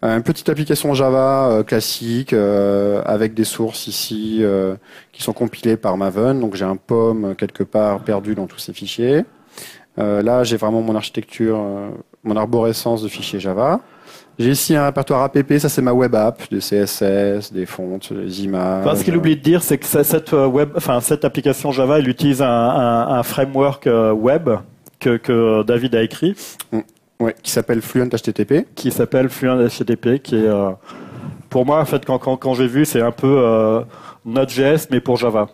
Une petite application Java classique avec des sources ici qui sont compilées par Maven. Donc j'ai un POM quelque part perdu dans tous ces fichiers. Là, j'ai vraiment mon architecture, mon arborescence de fichiers Java. J'ai ici un répertoire app, ça c'est ma web app, des CSS, des fontes, des images. Enfin, ce qu'il oublie de dire, c'est que cette application Java, elle utilise un framework web que David a écrit. Ouais, qui s'appelle Fluent HTTP. Qui est, pour moi, en fait, quand j'ai vu, c'est un peu Node.js, mais pour Java.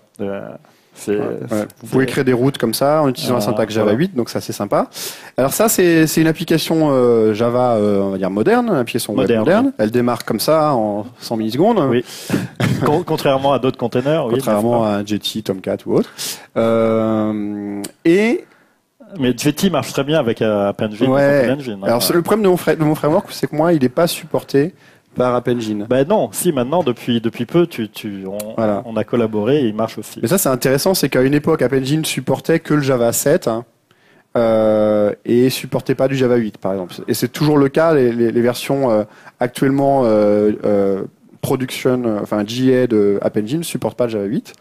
Vous pouvez créer des routes comme ça en utilisant la syntaxe Java 8, donc ça c'est sympa. Alors ça c'est une application Java, on va dire moderne, une application web moderne. Elle démarre comme ça en 100 millisecondes. Oui. Contrairement à d'autres containers. Contrairement à Jetty, Tomcat ou autre. Mais Jetty marche très bien avec App Engine. Ouais. Alors le problème de mon framework, c'est que moi il n'est pas supporté par App Engine. Ben non, si maintenant depuis peu on a collaboré et il marche aussi. Mais ça c'est intéressant, c'est qu'à une époque App Engine supportait que le Java 7 et supportait pas du Java 8 par exemple. Et c'est toujours le cas, les versions actuellement production, enfin GA de App Engine supportent pas le Java 8.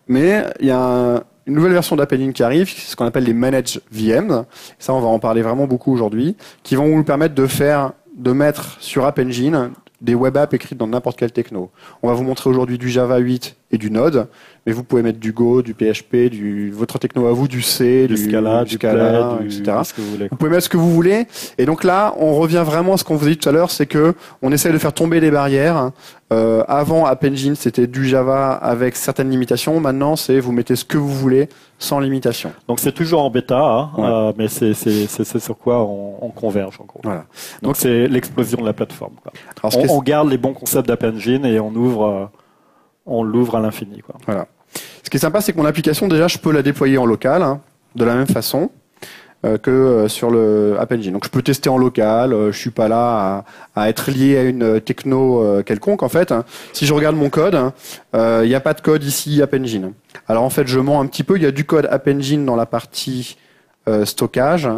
Mais il y a une nouvelle version d'App Engine qui arrive, c'est ce qu'on appelle les Managed VM. Ça on va en parler vraiment beaucoup aujourd'hui, qui vont nous permettre de mettre sur App Engine des web apps écrites dans n'importe quelle techno. On va vous montrer aujourd'hui du Java 8 et du Node, mais vous pouvez mettre du Go, du PHP, votre techno à vous, du C, du Scala, etc. Vous pouvez mettre ce que vous voulez. Et donc là, on revient vraiment à ce qu'on vous a dit tout à l'heure, c'est que on essaie de faire tomber les barrières. Avant App Engine, c'était du Java avec certaines limitations. Maintenant, c'est vous mettez ce que vous voulez sans limitation. Donc c'est toujours en bêta, mais c'est sur quoi on converge en gros. Voilà. Donc c'est l'explosion de la plateforme. Quoi. Alors, on garde les bons concepts d'App Engine et on l'ouvre à l'infini. Quoi. Voilà. Ce qui est sympa, c'est que mon application, déjà, je peux la déployer en local, de la même façon que sur le App Engine. Donc je peux tester en local, je suis pas là à être lié à une techno quelconque en fait. Si je regarde mon code, il n'y a pas de code ici App Engine. Alors en fait je mens un petit peu, il y a du code App Engine dans la partie stockage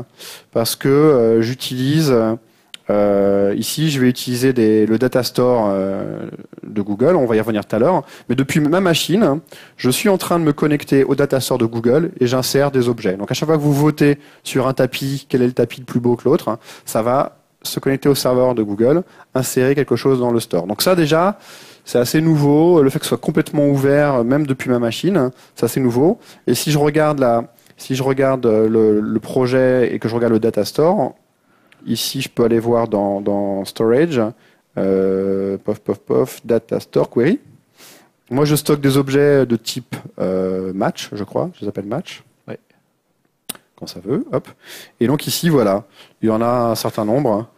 parce que j'utilise ici je vais utiliser le data store de Google, on va y revenir tout à l'heure, mais depuis ma machine, je suis en train de me connecter au data store de Google et j'insère des objets. Donc à chaque fois que vous votez sur un tapis, quel est le tapis le plus beau que l'autre, ça va se connecter au serveur de Google, insérer quelque chose dans le store. Donc ça déjà, c'est assez nouveau, le fait que ce soit complètement ouvert, même depuis ma machine, c'est assez nouveau. Et si je regarde le projet et que je regarde le data store, ici je peux aller voir dans storage, data store query. Moi je stocke des objets de type match, je crois, je les appelle match. Ouais. Quand ça veut, hop. Et donc ici voilà, il y en a un certain nombre.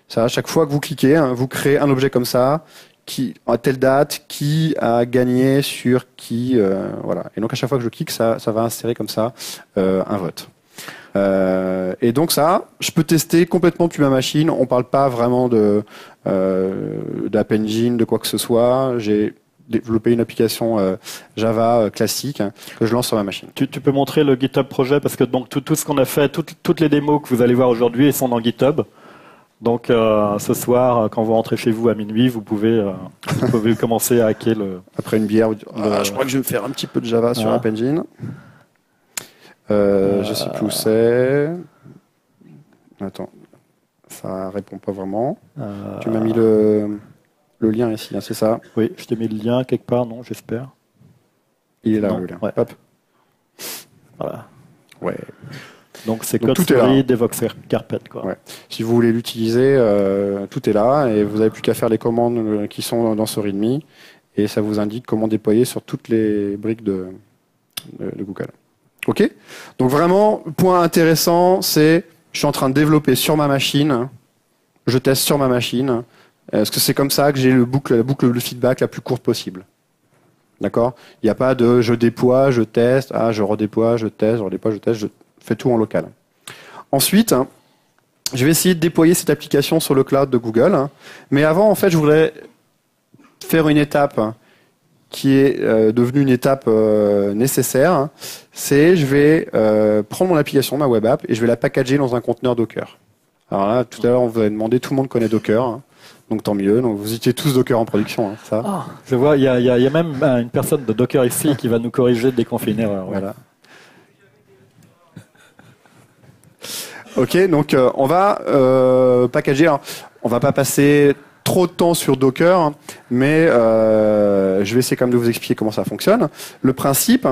Ça, à chaque fois que vous cliquez, vous créez un objet comme ça, qui à telle date, qui a gagné sur qui, voilà. Et donc à chaque fois que je clique, ça va insérer comme ça un vote. Et donc ça, je peux tester complètement depuis ma machine. On parle pas vraiment d'App Engine, de quoi que ce soit. J'ai développé une application Java classique que je lance sur ma machine. Tu peux montrer le GitHub projet parce que donc tout ce qu'on a fait, toutes les démos que vous allez voir aujourd'hui, elles sont dans GitHub. Donc ce soir, quand vous rentrez chez vous à minuit, vous pouvez commencer à hacker le. Après une bière, je crois que je vais me faire un petit peu de Java sur App Engine. Je sais plus où c'est. Attends, ça répond pas vraiment. Tu m'as mis le lien ici, c'est ça? Oui, je t'ai mis le lien quelque part, non? J'espère. Il est là, le lien. Ouais. Hop. Voilà. Ouais. Donc c'est Code Story, Devox Carpet, quoi. Ouais. Si vous voulez l'utiliser, tout est là et vous n'avez plus qu'à faire les commandes qui sont dans ce README et ça vous indique comment déployer sur toutes les briques de Google. Ok. Donc vraiment, point intéressant, c'est je suis en train de développer sur ma machine, je teste sur ma machine, parce que c'est comme ça que j'ai la boucle de feedback la plus courte possible. D'accord. Il n'y a pas de je déploie, je teste, je redéploie, je teste, je fais tout en local. Ensuite, je vais essayer de déployer cette application sur le cloud de Google, mais avant, en fait, je voudrais faire une étape qui est devenue une étape nécessaire, c'est je vais prendre mon application, ma web app, et je vais la packager dans un conteneur Docker. Alors là, tout à l'heure, on vous avait demandé, tout le monde connaît Docker, hein, donc tant mieux. Donc vous utilisez tous Docker en production, hein, ça. Ah, je vois, il y a même une personne de Docker ici qui va nous corriger dès qu'on fait une erreur. Ouais. Voilà. Ok, donc on va packager. Alors, on va pas passer trop de temps sur Docker, hein, mais je vais essayer quand même de vous expliquer comment ça fonctionne. Le principe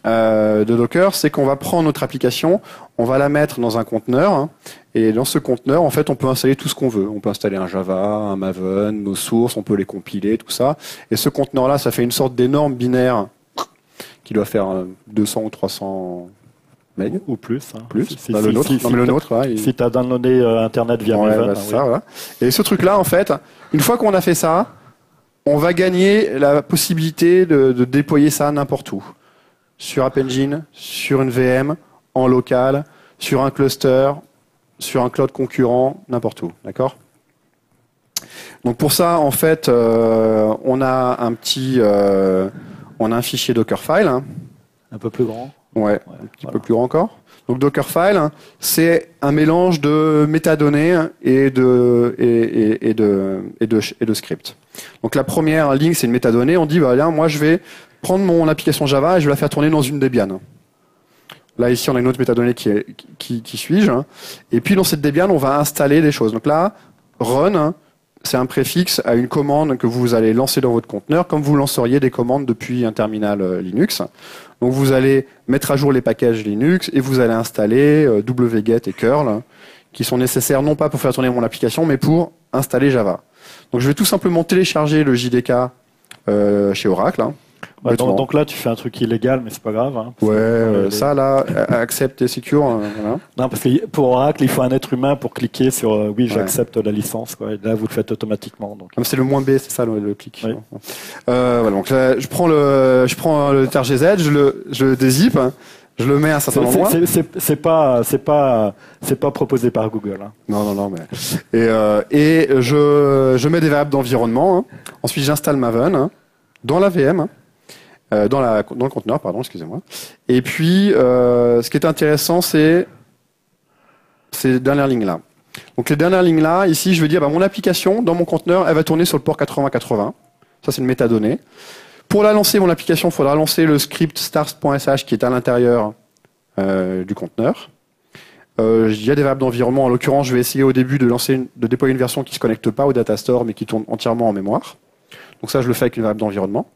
de Docker, c'est qu'on va prendre notre application, on va la mettre dans un conteneur, hein, et dans ce conteneur, en fait, on peut installer tout ce qu'on veut. On peut installer un Java, un Maven, nos sources, on peut les compiler, tout ça. Et ce conteneur-là, ça fait une sorte d'énorme binaire qui doit faire 200 ou 300 MB. Ou plus. Hein. Plus. Le nôtre. Non, mais le nôtre, là, si tu as downloadé Internet via Maven. Bah, ça, voilà. Et ce truc-là, en fait, une fois qu'on a fait ça, on va gagner la possibilité de déployer ça n'importe où. Sur App Engine, sur une VM, en local, sur un cluster, sur un cloud concurrent, n'importe où. D'accord ? Donc pour ça, en fait, on a un fichier Dockerfile. Hein. Un peu plus grand. Ouais, un petit peu plus grand encore. Donc Dockerfile, hein, c'est un mélange de métadonnées et de scripts. Donc la première ligne, c'est une métadonnée. On dit, bah, là, moi, je vais prendre mon application Java et je vais la faire tourner dans une Debian. Là, ici, on a une autre métadonnée qui suis-je. Et puis, dans cette Debian, on va installer des choses. Donc là, run, c'est un préfixe à une commande que vous allez lancer dans votre conteneur, comme vous lanceriez des commandes depuis un terminal Linux. Donc, vous allez mettre à jour les packages Linux et vous allez installer wget et curl, qui sont nécessaires non pas pour faire tourner mon application, mais pour installer Java. Donc, je vais tout simplement télécharger le JDK chez Oracle. Hein. Ouais, donc là, tu fais un truc illégal, mais c'est pas grave. Hein, ça, là, accepte et secure. Voilà. Non, parce que pour Oracle, il faut un être humain pour cliquer sur oui, j'accepte la licence. Quoi. Et là, vous le faites automatiquement. Donc. C'est le -B, c'est ça le clic. Oui. Voilà, donc là, je prends le TRGZ, je le dézip, hein, je le mets à un certain endroit. C'est pas proposé par Google. Hein. Non, mais et je mets des variables d'environnement. Hein. Ensuite, j'installe Maven hein, dans la VM. Hein. Dans le conteneur, pardon, excusez-moi. Et puis, ce qui est intéressant, c'est ces dernières lignes-là. Donc, les dernières lignes-là, ici, je vais dire, mon application, dans mon conteneur, elle va tourner sur le port 8080. Ça, c'est une métadonnée. Pour la lancer, mon application, il faudra lancer le script start.sh qui est à l'intérieur du conteneur. Il y a des variables d'environnement. En l'occurrence, je vais essayer au début de déployer une version qui ne se connecte pas au data store, mais qui tourne entièrement en mémoire. Donc ça, je le fais avec une variable d'environnement.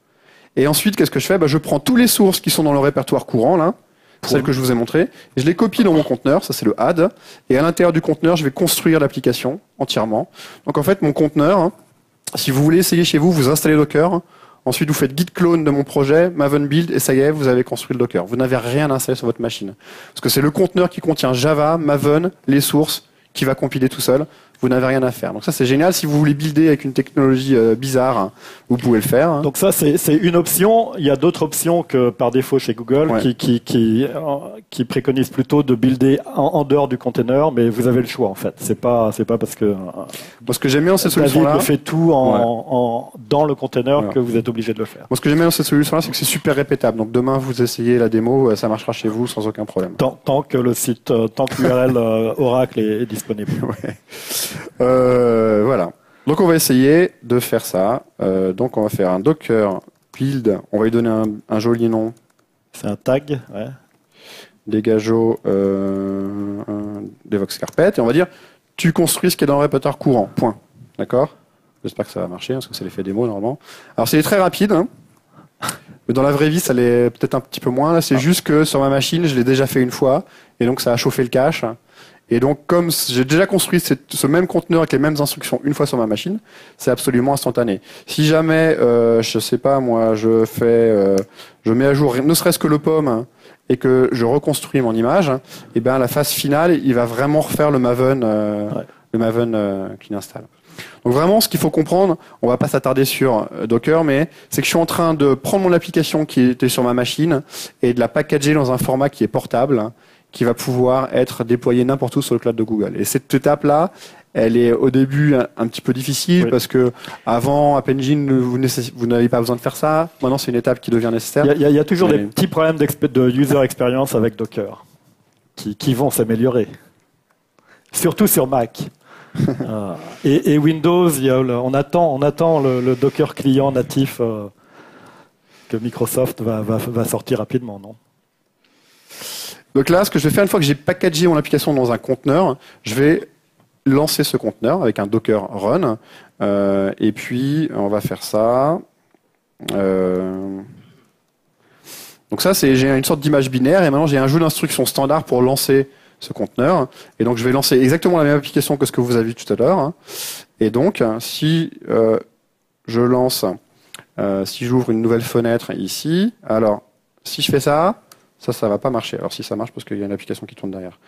Et ensuite, qu'est-ce que je fais ? Je prends tous les sources qui sont dans le répertoire courant, là, celles que je vous ai montrées, et je les copie dans mon conteneur, ça c'est le add, et à l'intérieur du conteneur, je vais construire l'application entièrement. Donc en fait, mon conteneur, hein, si vous voulez essayer chez vous, vous installez Docker, ensuite vous faites git clone de mon projet, Maven build, et ça y est, vous avez construit le Docker. Vous n'avez rien à installer sur votre machine. Parce que c'est le conteneur qui contient Java, Maven, les sources, qui va compiler tout seul. Vous n'avez rien à faire. Donc ça, c'est génial. Si vous voulez builder avec une technologie bizarre, hein, vous pouvez le faire. Hein. Donc ça, c'est une option. Il y a d'autres options que par défaut chez Google qui préconisent plutôt de builder en dehors du container, mais vous avez le choix en fait. C'est pas parce que moi, ce que j'aime bien dans cette solution-là, David fait tout dans le container que vous êtes obligé de le faire. Moi, ce que j'aime bien dans cette solution-là, c'est que c'est super répétable. Donc demain, vous essayez la démo, ça marchera chez vous sans aucun problème. Tant que le site, tant que l'URL Oracle est disponible. Ouais. Voilà. Donc on va essayer de faire ça. Donc on va faire un Docker build. On va lui donner un joli nom. C'est un tag, ouais. Dégageau Devox Carpet. Et on va dire tu construis ce qui est dans le répertoire courant. Point. D'accord ? J'espère que ça va marcher parce que c'est l'effet démo normalement. Alors c'est très rapide. Hein. Mais dans la vraie vie, ça l'est peut-être un petit peu moins. Là, c'est juste que sur ma machine, je l'ai déjà fait une fois. Et donc ça a chauffé le cache. Et donc, comme j'ai déjà construit ce même conteneur avec les mêmes instructions une fois sur ma machine, c'est absolument instantané. Si jamais, je sais pas moi, je mets à jour ne serait-ce que le POM hein, et que je reconstruis mon image, et ben la phase finale, il va vraiment refaire le Maven, qu'il installe. Donc vraiment, ce qu'il faut comprendre, on va pas s'attarder sur Docker, mais c'est que je suis en train de prendre mon application qui était sur ma machine et de la packager dans un format qui est portable, qui va pouvoir être déployé n'importe où sur le cloud de Google. Et cette étape-là, elle est au début un petit peu difficile parce que avant App Engine, vous n'avez pas besoin de faire ça. Maintenant, c'est une étape qui devient nécessaire. Il y a toujours des petits problèmes de user experience avec Docker qui vont s'améliorer. Surtout sur Mac. Et Windows, on attend le Docker client natif que Microsoft va sortir rapidement, non? Donc là, ce que je vais faire, une fois que j'ai packagé mon application dans un conteneur, je vais lancer ce conteneur avec un Docker run. Et puis, on va faire ça. Donc ça, j'ai une sorte d'image binaire. Et maintenant, j'ai un jeu d'instructions standard pour lancer ce conteneur. Et donc, je vais lancer exactement la même application que ce que vous avez vu tout à l'heure. Et donc, si je lance, si j'ouvre une nouvelle fenêtre ici, alors, si je fais ça, ça va pas marcher. Alors, si ça marche, parce qu'il y a une application qui tourne derrière.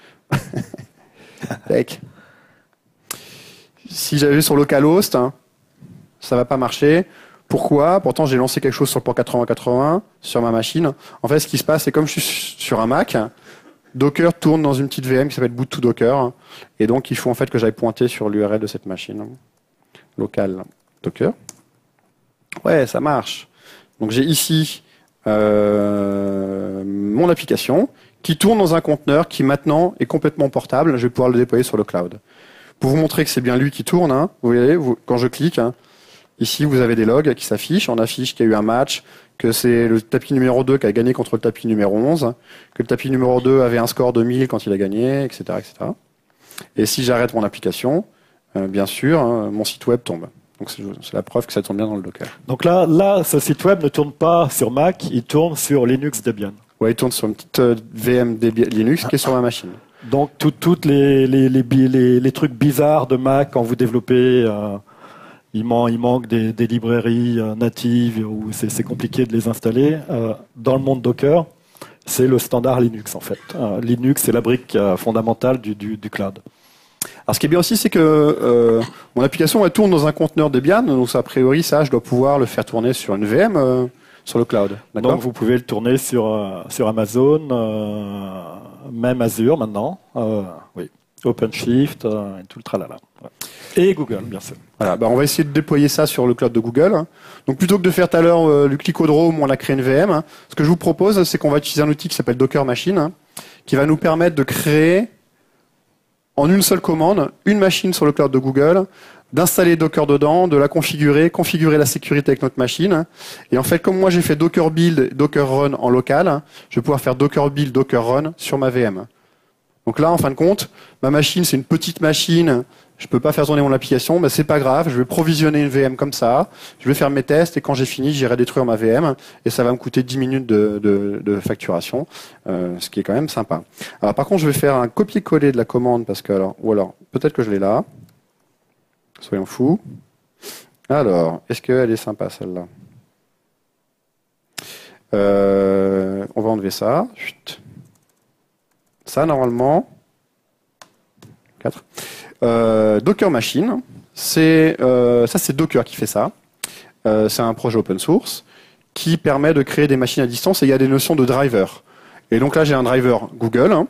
Tac. Si j'avais sur localhost, ça va pas marcher. Pourquoi? Pourtant, j'ai lancé quelque chose sur le port 8080 sur ma machine. En fait, ce qui se passe, c'est comme je suis sur un Mac, Docker tourne dans une petite VM qui s'appelle boot to Docker. Et donc, il faut en fait que j'aille pointer sur l'URL de cette machine. Local Docker. Ouais, ça marche. Donc, j'ai ici mon application qui tourne dans un conteneur qui maintenant est complètement portable. Je vais pouvoir le déployer sur le cloud. Pour vous montrer que c'est bien lui qui tourne, vous voyez, quand je clique, ici vous avez des logs qui s'affichent. On affiche qu'il y a eu un match, que c'est le tapis numéro 2 qui a gagné contre le tapis numéro 11, que le tapis numéro 2 avait un score de 1000 quand il a gagné, etc. etc. Et si j'arrête mon application, bien sûr, mon site web tombe. Donc c'est la preuve que ça tourne bien dans le Docker. Donc là, ce site web ne tourne pas sur Mac, il tourne sur Linux Debian. Ouais, il tourne sur une petite VM Linux qui est sur ma machine. Donc toutes les trucs bizarres de Mac quand vous développez, il manque des librairies natives où c'est compliqué de les installer. Dans le monde Docker, c'est le standard Linux en fait. Linux, c'est la brique fondamentale du cloud. Alors ce qui est bien aussi, c'est que mon application elle tourne dans un conteneur Debian, donc a priori ça, je dois pouvoir le faire tourner sur une VM sur le cloud. Donc vous pouvez le tourner sur Amazon, même Azure maintenant, oui, OpenShift, et tout le tralala. Ouais. Et Google, bien sûr. Voilà, on va essayer de déployer ça sur le cloud de Google. Donc plutôt que de faire tout à l'heure le clicodrome où on a créé une VM, ce que je vous propose, c'est qu'on va utiliser un outil qui s'appelle Docker Machine, qui va nous permettre de créer en une seule commande une machine sur le cloud de Google, d'installer Docker dedans, de la configurer la sécurité avec notre machine. Et en fait, comme moi j'ai fait Docker build, Docker run en local, je vais pouvoir faire Docker build, Docker run sur ma VM. Donc là, en fin de compte, ma machine, c'est une petite machine, je peux pas faire tourner mon application, mais c'est pas grave, je vais provisionner une VM comme ça, je vais faire mes tests et quand j'ai fini, j'irai détruire ma VM et ça va me coûter 10 minutes de facturation, ce qui est quand même sympa. Alors par contre, je vais faire un copier-coller de la commande parce que alors peut-être que je l'ai là. Soyons fous. Alors, est-ce qu'elle est sympa celle-là? On va enlever ça. Chut. Ça, normalement. 4. Docker Machine. Ça, c'est Docker qui fait ça. C'est un projet open source qui permet de créer des machines à distance et il y a des notions de driver. Et donc là, j'ai un driver Google.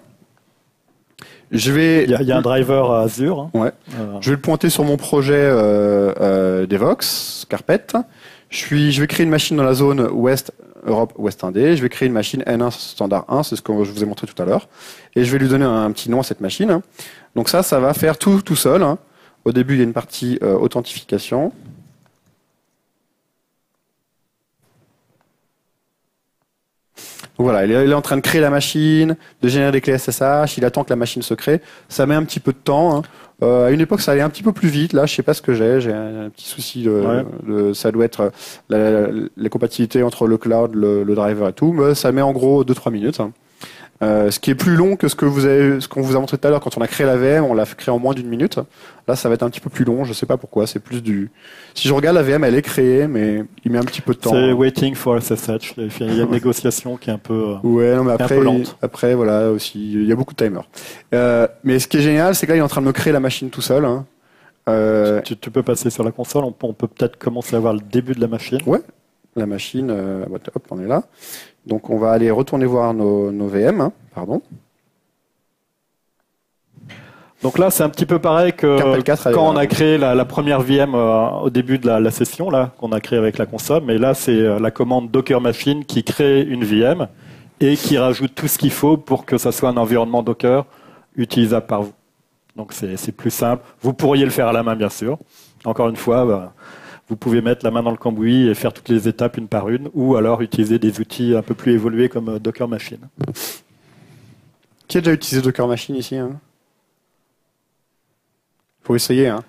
Il y a un driver à Azure. Ouais. Je vais le pointer sur mon projet Devox, Carpet. Je vais créer une machine dans la zone Ouest, Europe, Ouest Indé. Je vais créer une machine N1 standard 1, c'est ce que je vous ai montré tout à l'heure. Et je vais lui donner un petit nom à cette machine. Donc ça va faire tout seul. Au début, il y a une partie authentification. Donc voilà, il est en train de créer la machine, de générer des clés SSH, il attend que la machine se crée. Ça met un petit peu de temps. À une époque, ça allait un petit peu plus vite. Là, je sais pas ce que j'ai un petit souci ça doit être la compatibilité entre le cloud, le driver et tout, mais ça met en gros 2-3 minutes. Ce qui est plus long que ce qu'on vous a montré tout à l'heure. Quand on a créé la VM, on l'a créé en moins d'1 minute. Là, ça va être un petit peu plus long. Je sais pas pourquoi. C'est plus si je regarde la VM, elle est créée, mais il met un petit peu de temps. C'est waiting for SSH. Il y a une négociation qui est un peu, ouais, non, mais un peu lente. Après, voilà, aussi, il y a beaucoup de timers. Mais ce qui est génial, c'est que là, il est en train de me créer la machine tout seul. Tu peux passer sur la console. On peut peut-être commencer à voir le début de la machine. Ouais. La machine, hop, on est là. Donc on va aller retourner voir nos VM, pardon. Donc là, c'est un petit peu pareil que Carpel 4, quand on a créé la première VM au début de la session, là, qu'on a créé avec la console. Mais là, c'est la commande Docker Machine qui crée une VM et qui rajoute tout ce qu'il faut pour que ça soit un environnement Docker utilisable par vous. Donc c'est plus simple. Vous pourriez le faire à la main, bien sûr. Encore une fois, vous pouvez mettre la main dans le cambouis et faire toutes les étapes une par une, ou alors utiliser des outils un peu plus évolués comme Docker Machine. Qui a déjà utilisé Docker Machine ici, hein? Faut essayer. Hein.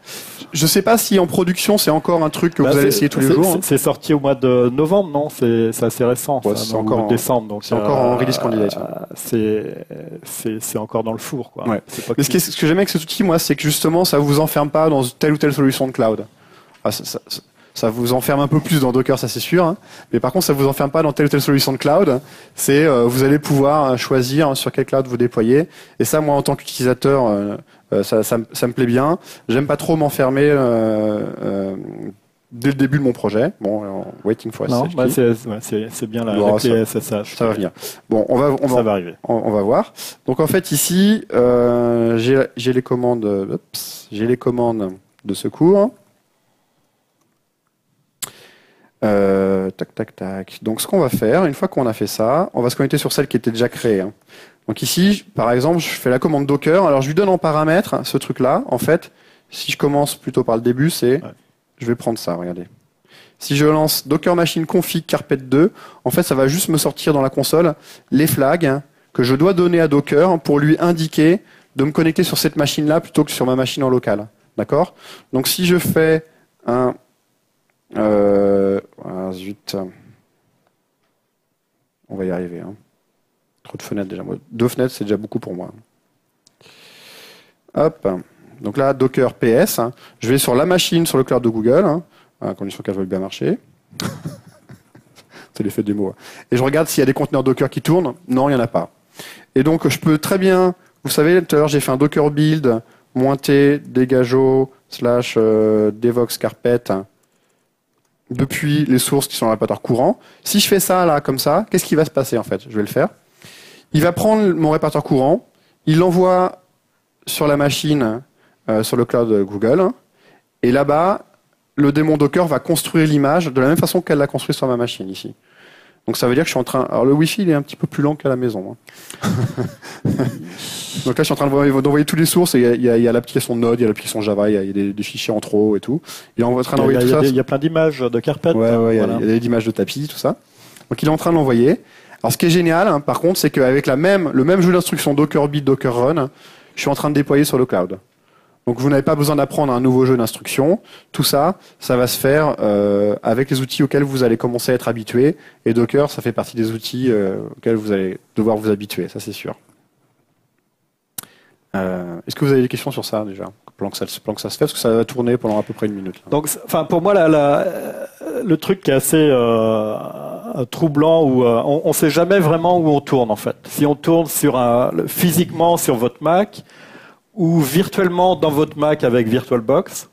Je ne sais pas si en production c'est encore un truc que vous allez essayer tous les jours. C'est sorti au mois de novembre, non? C'est assez récent. Ouais, c'est encore en décembre. Donc c'est encore en release candidate. C'est encore dans le four, quoi. Ouais. Mais ce que j'aime avec cet outil, moi, c'est que justement, ça vous enferme pas dans telle ou telle solution de cloud. Ah, ça vous enferme un peu plus dans Docker, ça c'est sûr. Hein. Mais par contre, ça vous enferme pas dans telle ou telle solution de cloud. C'est vous allez pouvoir choisir sur quel cloud vous déployez. Et ça, moi, en tant qu'utilisateur, ça me plaît bien. J'aime pas trop m'enfermer dès le début de mon projet. Bon, waiting for SSH. Non, c'est bien la clé SSH. Ça va venir. Bon, ça va arriver. On va voir. Donc en fait ici, j'ai les commandes. J'ai les commandes de secours. Tac. Donc ce qu'on va faire, une fois qu'on a fait ça, on va se connecter sur celle qui était déjà créée. Hein. Donc ici, par exemple, je fais la commande Docker. Alors je lui donne en paramètre ce truc-là. En fait, si je commence plutôt par le début, je vais prendre ça, regardez. Si je lance Docker Machine config carpet 2, en fait, ça va juste me sortir dans la console les flags que je dois donner à Docker pour lui indiquer de me connecter sur cette machine-là plutôt que sur ma machine en local. D'accord? Donc si je fais un... zut. On va y arriver. Hein. Trop de fenêtres déjà. 2 fenêtres, c'est déjà beaucoup pour moi. Hop. Donc là, Docker PS. Hein. Je vais sur la machine sur le cloud de Google, hein, à condition qu'elle veuille bien marcher. C'est l'effet des mots. Et je regarde s'il y a des conteneurs Docker qui tournent. Non, il n'y en a pas. Et donc, je peux très bien... Vous savez, tout à l'heure, j'ai fait un Docker build, -t, degajo, / devox carpet, depuis les sources qui sont dans le répertoire courant. Si je fais ça, là, comme ça, qu'est-ce qui va se passer, en fait? Je vais le faire. Il va prendre mon répertoire courant, il l'envoie sur la machine, sur le cloud Google, et là-bas, le démon Docker va construire l'image de la même façon qu'elle l'a construit sur ma machine, ici. Donc ça veut dire que je suis en train... Alors le Wi-Fi, il est un petit peu plus lent qu'à la maison. Hein. Donc là, je suis en train d'envoyer toutes les sources, et il y a l'application Node, il y a l'application Java, il y a des fichiers en trop et tout. Il est en train d'envoyer tout ça. Il y a plein d'images de carpet. Ouais, il y a des images de tapis, tout ça. Donc il est en train de l'envoyer. Alors ce qui est génial, hein, par contre, c'est qu'avec le même jeu d'instructions Docker build, Docker run, je suis en train de déployer sur le cloud. Donc vous n'avez pas besoin d'apprendre un nouveau jeu d'instructions. Tout ça, ça va se faire avec les outils auxquels vous allez commencer à être habitué. Et Docker, ça fait partie des outils auxquels vous allez devoir vous habituer, ça c'est sûr. Est-ce que vous avez des questions sur ça déjà, pendant que ça se fait, parce que ça va tourner pendant à peu près 1 minute. Là. Donc, pour moi, le truc qui est assez troublant, où on ne sait jamais vraiment où on tourne en fait. Si on tourne physiquement sur votre Mac, ou virtuellement dans votre Mac avec VirtualBox,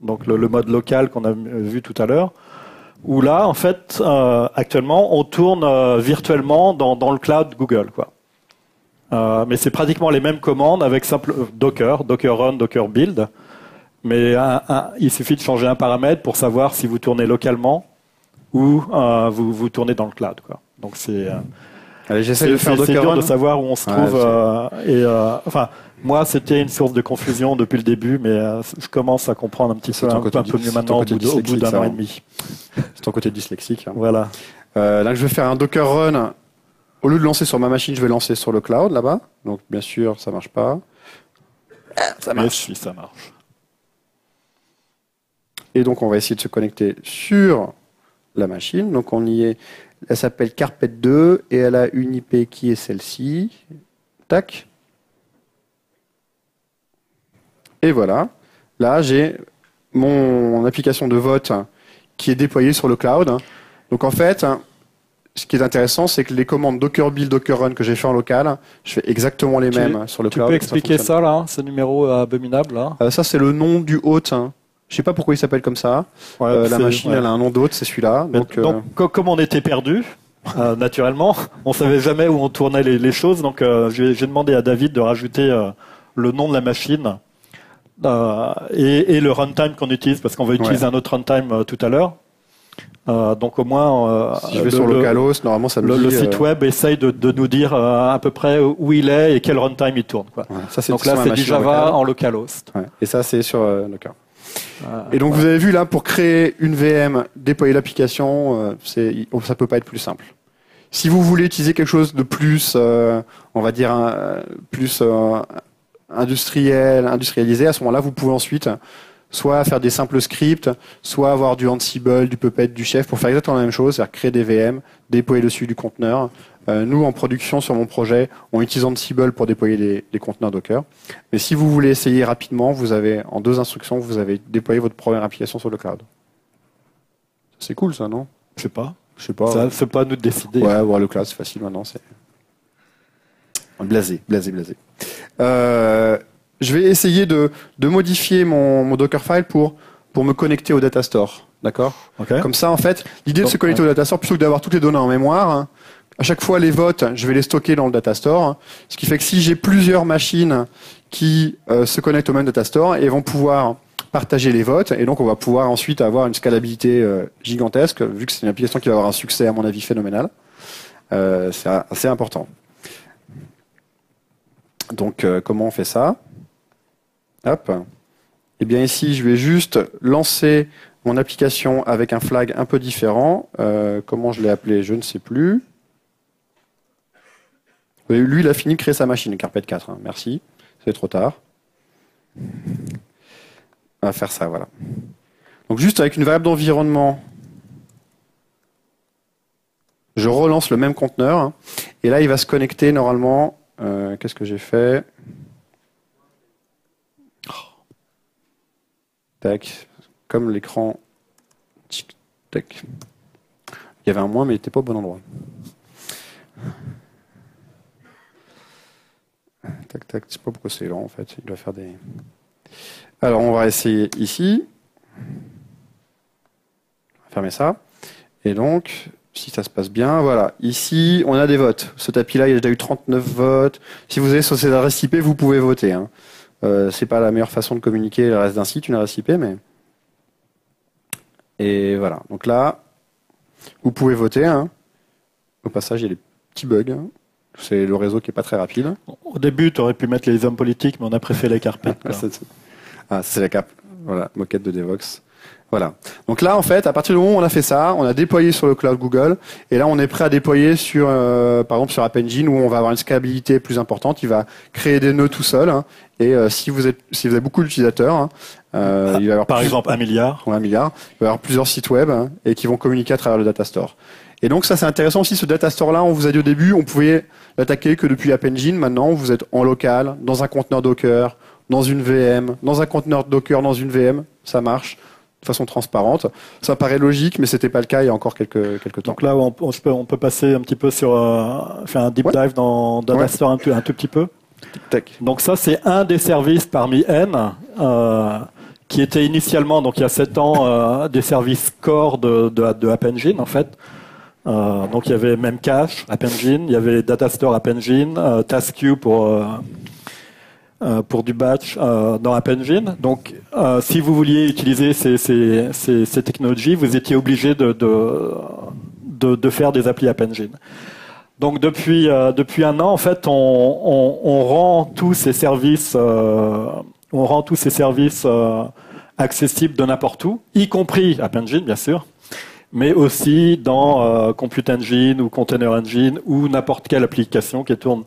donc le mode local qu'on a vu tout à l'heure, où là, en fait, actuellement, on tourne virtuellement dans le cloud Google, quoi. Mais c'est pratiquement les mêmes commandes avec simple Docker run, Docker build, mais il suffit de changer un paramètre pour savoir si vous tournez localement ou vous tournez dans le cloud, quoi. Donc c'est dur de savoir où on se trouve. Moi, c'était une source de confusion depuis le début, mais je commence à comprendre un petit peu, un peu mieux maintenant au bout d'un an et demi. C'est ton côté dyslexique. Hein. Voilà. Là, je vais faire un Docker run. Au lieu de lancer sur ma machine, je vais lancer sur le cloud, là-bas. Donc, bien sûr, ça marche pas. Ça marche. Ça marche. Et donc, on va essayer de se connecter sur la machine. Donc, on y est. Elle s'appelle Carpet 2 et elle a une IP qui est celle-ci. Tac. Et voilà. Là, j'ai mon application de vote qui est déployée sur le cloud. Donc, en fait, ce qui est intéressant, c'est que les commandes Docker build, Docker run que j'ai fait en local, je fais exactement les mêmes sur le cloud. Tu peux expliquer ça, là, ce numéro abominable, là? Ça, c'est le nom du hôte. Je ne sais pas pourquoi il s'appelle comme ça. La machine, elle a un nom d'hôte, c'est celui-là. Donc, comme on était perdu, naturellement, on ne savait jamais où on tournait les choses. Donc, j'ai demandé à David de rajouter le nom de la machine et le runtime qu'on utilise, parce qu'on va utiliser un autre runtime tout à l'heure. Donc au moins, si je vais sur localhost, normalement ça me dit, le site web essaye de nous dire à peu près où il est et quel runtime il tourne. Quoi. Ouais, ça, donc là, c'est du Java locale. En localhost. Ouais. Et ça, c'est sur Docker. Et donc vous avez vu là, pour créer une VM, déployer l'application, ça peut pas être plus simple. Si vous voulez utiliser quelque chose de plus, on va dire plus industrialisé, à ce moment-là, vous pouvez ensuite soit faire des simples scripts, soit avoir du Ansible, du Puppet, du Chef pour faire exactement la même chose, c'est-à-dire créer des VM, déployer dessus du conteneur. Nous, en production sur mon projet, on utilise Ansible pour déployer des conteneurs Docker. Mais si vous voulez essayer rapidement, vous avez en 2 instructions, vous avez déployé votre première application sur le cloud. C'est cool ça, non? Je sais pas. Ça, c'est pas à nous de décider. Ouais, voir le cloud, c'est facile maintenant. C'est blasé. Je vais essayer de modifier mon Dockerfile pour me connecter au Datastore. D'accord? Okay. Comme ça, en fait, l'idée de se connecter au Datastore, plutôt que d'avoir toutes les données en mémoire, hein, à chaque fois, les votes, je vais les stocker dans le Datastore. Hein, ce qui fait que si j'ai plusieurs machines qui se connectent au même Datastore, et vont pouvoir partager les votes, et donc on va pouvoir ensuite avoir une scalabilité gigantesque, vu que c'est une application qui va avoir un succès, à mon avis, phénoménal. C'est assez important. Donc, comment on fait ça? Hop. Eh bien ici, je vais juste lancer mon application avec un flag un peu différent. Comment je l'ai appelé? Je ne sais plus. Lui, il a fini de créer sa machine, Carpet 4. Hein. Merci. C'est trop tard. On va faire ça, voilà. Donc juste avec une variable d'environnement, je relance le même conteneur. Hein, et là, il va se connecter normalement. Qu'est-ce que j'ai fait? Tac. Comme l'écran. Tac. Il y avait un moins, mais il n'était pas au bon endroit. Tac, tac. Je sais pas pourquoi c'est lent en fait. Il doit faire des. Alors, on va essayer ici. On va fermer ça. Et donc, si ça se passe bien, voilà. Ici, on a des votes. Ce tapis-là, il y a déjà eu 39 votes. Si vous allez sur ces adresses IP, vous pouvez voter. Hein. C'est pas la meilleure façon de communiquer le reste d'un site, une adresse IP, mais. Et voilà. Donc là, vous pouvez voter. Hein. Au passage, il y a des petits bugs. Hein. C'est le réseau qui est pas très rapide. Au début, tu aurais pu mettre les hommes politiques, mais on a préféré les carpettes. C'est la cape. Voilà, moquette de Devox. Voilà. Donc là, en fait, à partir du moment où on a fait ça, on a déployé sur le cloud Google, et là, on est prêt à déployer sur, par exemple, sur App Engine, où on va avoir une scalabilité plus importante. Il va créer des nœuds tout seul. Hein, et si vous avez beaucoup d'utilisateurs, hein, il va y avoir par exemple 1 milliard. Ouais, 1 milliard. Il va y avoir plusieurs sites web hein, et qui vont communiquer à travers le Datastore. Et donc ça, c'est intéressant aussi. Ce Datastore-là, on vous a dit au début, on pouvait l'attaquer que depuis App Engine. Maintenant, vous êtes en local, dans un conteneur Docker, dans une VM, dans un conteneur Docker, dans une VM. Ça marche de façon transparente. Ça paraît logique, mais c'était pas le cas il y a encore quelques temps. Donc là, on peut passer un petit peu sur faire un deep dive dans Datastore un tout petit peu. Tech. Donc ça, c'est un des services parmi N qui était initialement, donc il y a 7 ans, des services core de App Engine en fait. Donc il y avait Memcache, App Engine, il y avait Datastore App Engine, TaskQueue pour du batch dans App Engine. Donc si vous vouliez utiliser ces technologies, vous étiez obligé de faire des applis App Engine. Donc depuis 1 an, en fait, on rend tous ces services accessibles de n'importe où, y compris App Engine bien sûr, mais aussi dans Compute Engine ou Container Engine ou n'importe quelle application qui tourne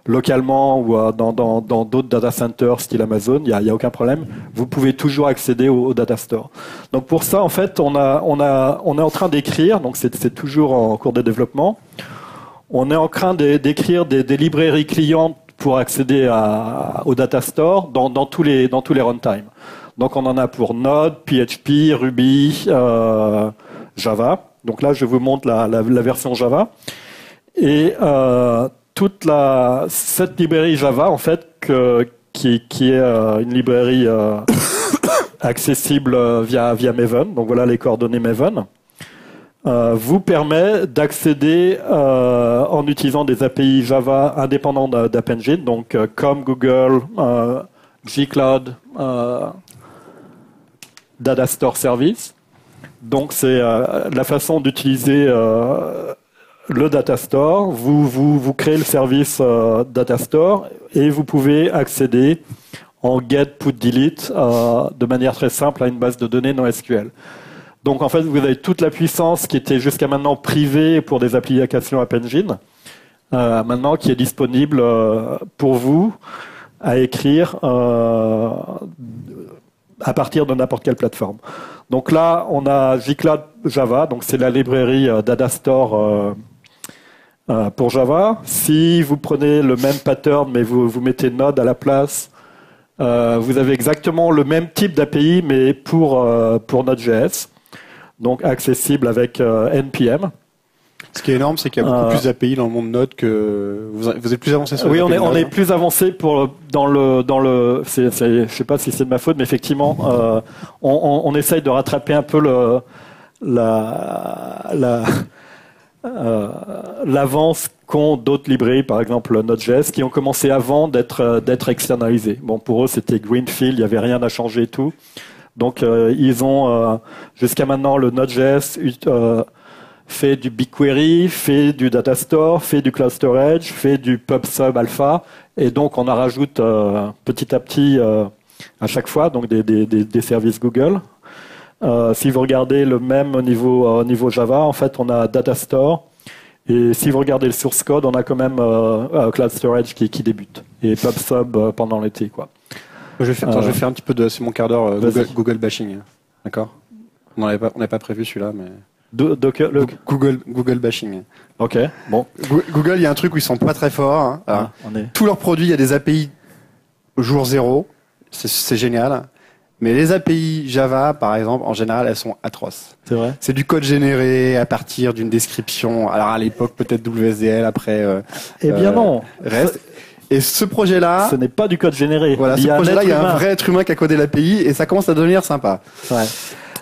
localement ou dans d'autres data centers style Amazon, il y a aucun problème. Vous pouvez toujours accéder au Datastore. Donc pour ça, en fait, on est en train d'écrire, donc c'est toujours en cours de développement. On est en train d'écrire des librairies clientes pour accéder au Datastore dans tous les runtimes. Donc on en a pour Node, PHP, Ruby, Java. Donc là, je vous montre la version Java. Et cette librairie Java, en fait, qui est une librairie accessible via Maven. Donc voilà les coordonnées Maven. vous permet d'accéder en utilisant des API Java indépendants d'App Engine, donc comme Google, G-Cloud, Data Store Service. Donc c'est la façon d'utiliser le Data Store. Vous créez le service Data Store et vous pouvez accéder en get, put, delete de manière très simple à une base de données NoSQL. Donc en fait, vous avez toute la puissance qui était jusqu'à maintenant privée pour des applications App Engine, maintenant qui est disponible pour vous à écrire à partir de n'importe quelle plateforme. Donc là, on a G-Cloud Java, donc c'est la librairie Data Store pour Java. Si vous prenez le même pattern, mais vous mettez Node à la place, vous avez exactement le même type d'API, mais pour Node.js. Donc accessible avec NPM. Ce qui est énorme, c'est qu'il y a beaucoup plus d'API dans le monde Node que vous êtes plus avancé sur. Oui, on est plus avancé dans le. Je sais pas si c'est de ma faute, mais effectivement, on essaye de rattraper un peu l'avance qu'ont d'autres librairies, par exemple Node.js, qui ont commencé avant d'être externalisées. Bon, pour eux, c'était greenfield, il n'y avait rien à changer et tout. Donc, ils ont, jusqu'à maintenant, le Node.js fait du BigQuery, fait du Data Store, fait du Cloud Storage, fait du PubSub Alpha. Et donc, on en rajoute petit à petit à chaque fois, donc des services Google. Si vous regardez le même au niveau Java, en fait, on a Data Store. Et si vous regardez le source code, on a quand même Cloud Storage qui débute. Et PubSub pendant l'été, quoi. Je vais faire un petit peu de, c'est mon quart d'heure Google bashing, d'accord. On n'avait pas prévu celui-là, mais Google bashing. Ok, bon. Google, il y a un truc où ils sont pas très forts. Hein. Tous leurs produits, il y a des API jour zéro, c'est génial. Mais les API Java, par exemple, en général, elles sont atroces. C'est vrai. C'est du code généré à partir d'une description. Alors à l'époque, peut-être WSDL, après. Eh bien non. Reste. Et ce projet-là, ce n'est pas du code généré. Voilà, ce projet-là, il y a un vrai être humain qui a codé l'API et ça commence à devenir sympa. Ouais.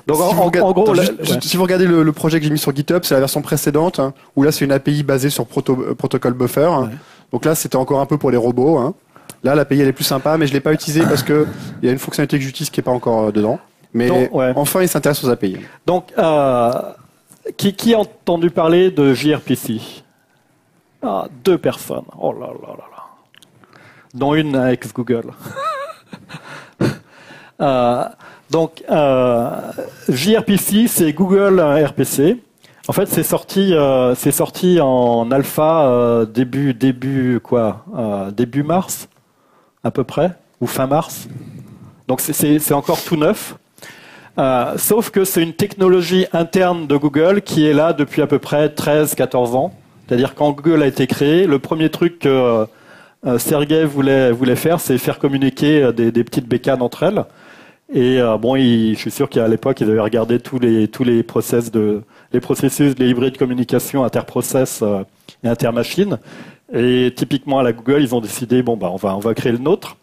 Donc en gros, si vous regardez le projet que j'ai mis sur GitHub, c'est la version précédente, hein, où là c'est une API basée sur protocole buffer. Ouais. Donc là, c'était encore un peu pour les robots. Hein. Là, l'API elle est plus sympa, mais je l'ai pas utilisée parce que il y a une fonctionnalité que j'utilise qui est pas encore dedans. Mais donc, enfin, il s'intéresse aux API. Donc, qui a entendu parler de JRPC? 2 personnes. Oh là là là là. Dont une ex-Google. Donc, JRPC, c'est Google RPC. En fait, c'est sorti en alpha début mars, à peu près, ou fin mars. Donc, c'est encore tout neuf. Sauf que c'est une technologie interne de Google qui est là depuis à peu près 13-14 ans. C'est-à-dire quand Google a été créé, le premier truc que Sergey voulait faire, c'est faire communiquer des petites bécanes entre elles. Et je suis sûr qu'à l'époque, ils avaient regardé tous les processus, les librairies de communication interprocess et intermachine. Et typiquement à la Google, ils ont décidé, on va créer le nôtre,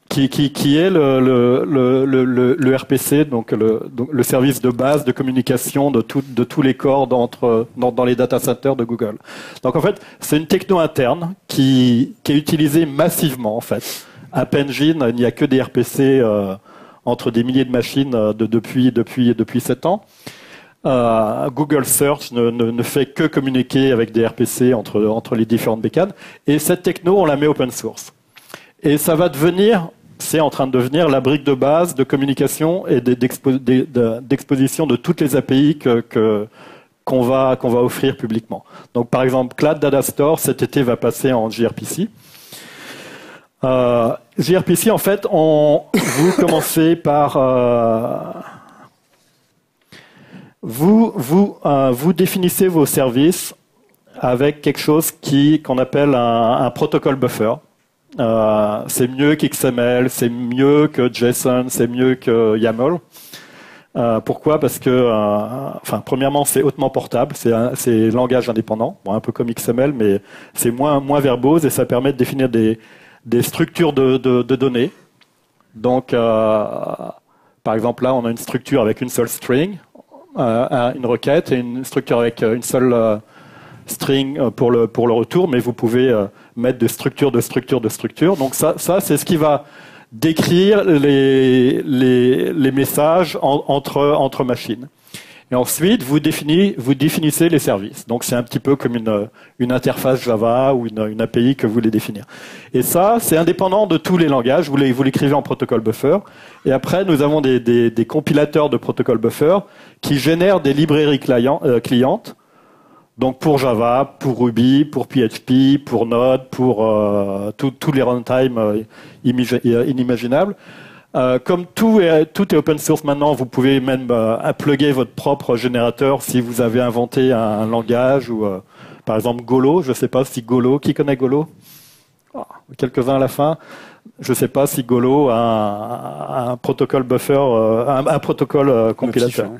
qui est le RPC, donc le service de base de communication de tous les corps dans les data centers de Google. Donc en fait, c'est une techno interne qui est utilisée massivement en fait. App Engine, il n'y a que des RPC entre des milliers de machines depuis 7 ans. Google Search ne fait que communiquer avec des RPC entre les différentes bécanes. Et cette techno, on la met open source. Et ça va c'est en train de devenir la brique de base de communication et d'exposition de toutes les API qu'on va offrir publiquement. Donc, par exemple, Cloud Data Store, cet été, va passer en JRPC. JRPC, en fait, vous commencez par... Vous définissez vos services avec quelque chose qu'on appelle un protocole buffer. C'est mieux qu'XML, c'est mieux que JSON, c'est mieux que YAML. Pourquoi? Parce que, premièrement, c'est hautement portable, c'est langage indépendant, un peu comme XML, mais c'est moins verbose et ça permet de définir des structures de données. Donc, par exemple, là, on a une structure avec une seule string. une requête et une structure avec une seule string pour le retour, mais vous pouvez mettre des structures de structures de structures. Donc ça c'est ce qui va décrire les messages entre machines. Et ensuite, vous définissez les services. Donc, c'est un petit peu comme une interface Java ou une API que vous voulez définir. Et ça, c'est indépendant de tous les langages. Vous l'écrivez en protocole buffer. Et après, nous avons des compilateurs de protocole buffer qui génèrent des librairies clientes. Donc, pour Java, pour Ruby, pour PHP, pour Node, pour tous les runtime inimaginables. Comme tout est open source maintenant, vous pouvez même plugger votre propre générateur si vous avez inventé un langage ou par exemple Golo. Je ne sais pas si Golo, qui connaît Golo? Quelques-uns à la fin. Je ne sais pas si Golo a un protocole buffer, un protocole compilateur.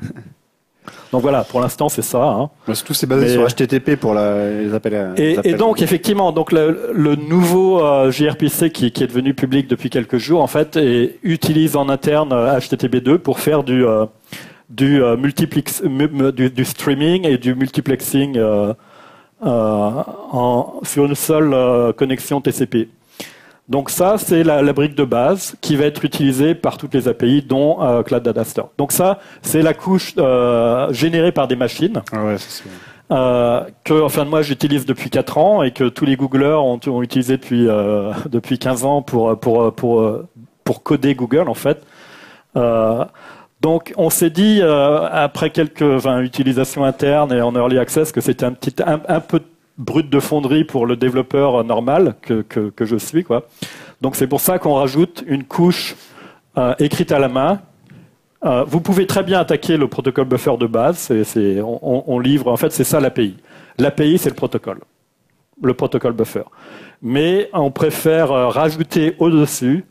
Donc voilà, pour l'instant c'est ça. Hein. Surtout c'est basé sur HTTP pour les appels. Et donc effectivement, donc le nouveau gRPC qui est devenu public depuis quelques jours, en fait, utilise en interne HTTP2 pour faire du streaming et du multiplexing sur une seule connexion TCP. Donc ça, c'est la brique de base qui va être utilisée par toutes les API, dont Cloud Data Store. Donc ça, c'est la couche générée par des machines que, enfin, moi, j'utilise depuis 4 ans et que tous les Googlers ont utilisé depuis 15 ans pour coder Google, en fait. Donc, on s'est dit, après quelques utilisations internes et en early access, que c'était un peu brut de fonderie pour le développeur normal que je suis, quoi. Donc c'est pour ça qu'on rajoute une couche écrite à la main. Vous pouvez très bien attaquer le protocole buffer de base. On livre, en fait, c'est ça l'API. L'API, c'est le protocole buffer. Mais on préfère rajouter au-dessus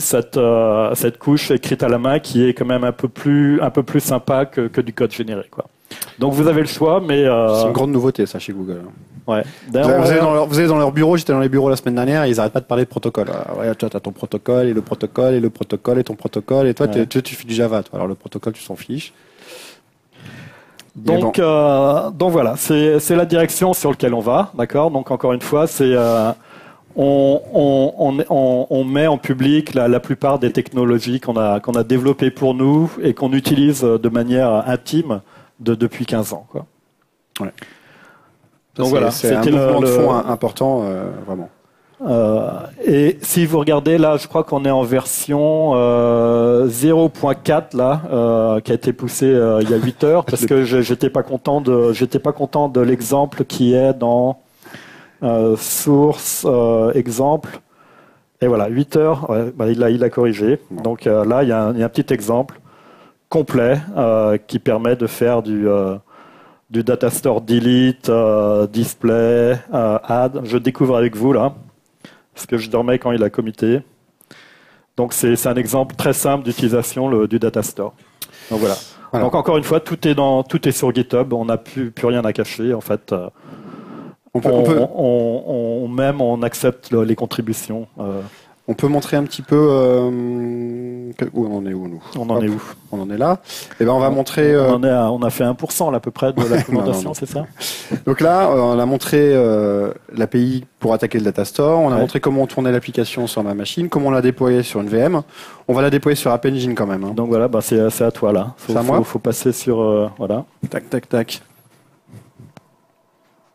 cette couche écrite à la main qui est quand même un peu plus sympa que du code généré, quoi. Donc vous avez le choix, mais c'est une grande nouveauté ça chez Google. Ouais. Vous allez dans leur bureau, j'étais dans les bureaux la semaine dernière, et ils n'arrêtent pas de parler de protocole. Ouais, toi, tu as ton protocole et le protocole et le protocole et ton protocole, et toi, tu fais du Java. Toi. Alors le protocole, tu s'en fiches. Donc voilà, c'est la direction sur laquelle on va, d'accord. Donc encore une fois, c'est on met en public la plupart des technologies qu'on a développées pour nous et qu'on utilise de manière intime depuis 15 ans, quoi. Ouais. Donc voilà, c'est un mouvement de fond important, vraiment. Et si vous regardez là, je crois qu'on est en version 0.4 là, qui a été poussée il y a 8 heures, parce que j'étais pas content de l'exemple qui est dans source exemple. Et voilà, 8 heures, il a corrigé. Donc là, il y a un petit exemple complet qui permet de faire du data store delete, display, add. Je découvre avec vous là, parce que je dormais quand il a commité. Donc c'est un exemple très simple d'utilisation du data store. Donc voilà. Donc encore une fois, tout est sur GitHub. On n'a plus rien à cacher en fait. On accepte les contributions. On peut montrer un petit peu où on en est où nous. On en est où? On en est là. Et ben on va montrer. On a fait 1% à peu près de la documentation, c'est ça? Donc là, on a montré l'API pour attaquer le data store. On a montré comment on tournait l'application sur ma machine, comment on l'a déployée sur une VM. On va la déployer sur App Engine quand même. Hein. Donc voilà, c'est à toi là. Faut passer sur voilà. Tac.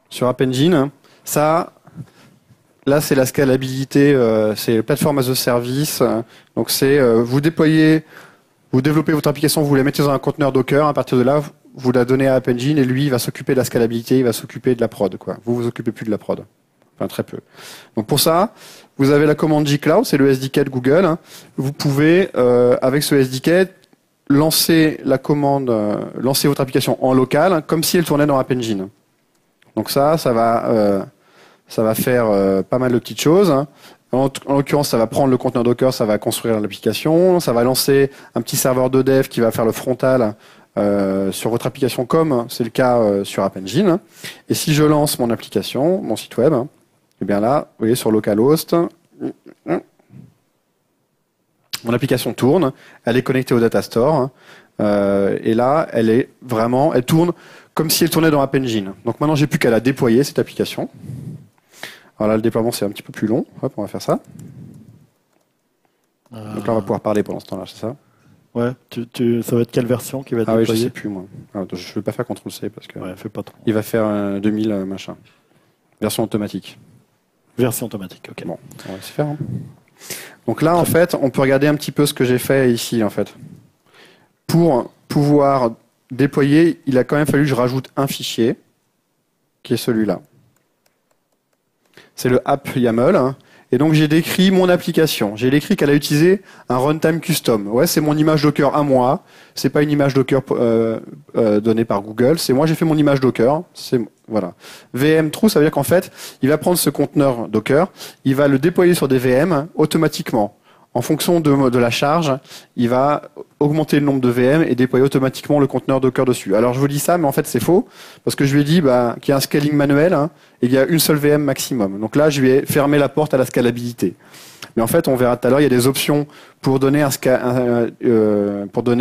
Sur App Engine, ça. Là, c'est la scalabilité, c'est le platform as a service. Donc, c'est vous développez votre application, vous la mettez dans un conteneur Docker. À partir de là, vous la donnez à App Engine et lui, il va s'occuper de la scalabilité, il va s'occuper de la prod. Quoi. Vous occupez plus de la prod. Enfin, très peu. Donc, pour ça, vous avez la commande G-Cloud, c'est le SDK de Google. Vous pouvez, avec ce SDK, lancer la commande, lancer votre application en local, comme si elle tournait dans App Engine. Donc ça va faire pas mal de petites choses. En l'occurrence, ça va prendre le conteneur Docker, ça va construire l'application, ça va lancer un petit serveur de dev qui va faire le frontal sur votre application comme c'est le cas sur App Engine. Et si je lance mon application, mon site web, et bien là, vous voyez sur localhost, Mon application tourne, elle est connectée au data store, et là, elle tourne comme si elle tournait dans App Engine. Donc maintenant, j'ai plus qu'à la déployer, cette application. Alors là, le déploiement, c'est un petit peu plus long. Hop, on va faire ça. Donc là, on va pouvoir parler pendant ce temps-là, c'est ça? Ouais, ça va être quelle version qui va être déployée? déployée? Je sais plus, moi. Alors, je ne vais pas faire CTRL-C parce que Ouais, fais pas trop. il va faire 2000 machin. Version automatique. Version automatique, ok. Bon, on va se faire. Hein. Donc là, en fait, on peut regarder un petit peu ce que j'ai fait ici, en fait. Pour pouvoir déployer, il a quand même fallu que je rajoute un fichier, qui est celui-là. C'est le app YAML. Hein. Et donc, j'ai décrit mon application. J'ai décrit qu'elle a utilisé un runtime custom. Ouais, c'est mon image Docker à moi. C'est pas une image Docker donnée par Google. C'est moi, j'ai fait mon image Docker. Voilà. VM true, ça veut dire qu'en fait, il va prendre ce conteneur Docker, il va le déployer sur des VM automatiquement. En fonction de la charge, il va augmenter le nombre de VM et déployer automatiquement le conteneur Docker dessus. Alors je vous dis ça, mais en fait c'est faux, parce que je lui ai dit qu'il y a un scaling manuel et qu'il y a une seule VM maximum. Donc là, je lui ai fermé la porte à la scalabilité. Mais en fait, on verra tout à l'heure, il y a des options pour donner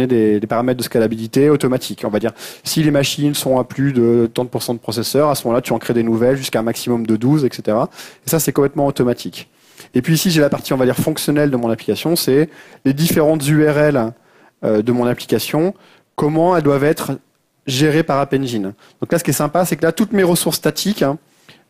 des paramètres de scalabilité automatiques. On va dire, si les machines sont à plus de 30% de processeurs, à ce moment-là, tu en crées des nouvelles jusqu'à un maximum de 12, etc. Et ça, c'est complètement automatique. Et puis ici, j'ai la partie, on va dire, fonctionnelle de mon application, c'est les différentes URL de mon application, comment elles doivent être gérées par App Engine. Donc là, ce qui est sympa, c'est que là, toutes mes ressources statiques,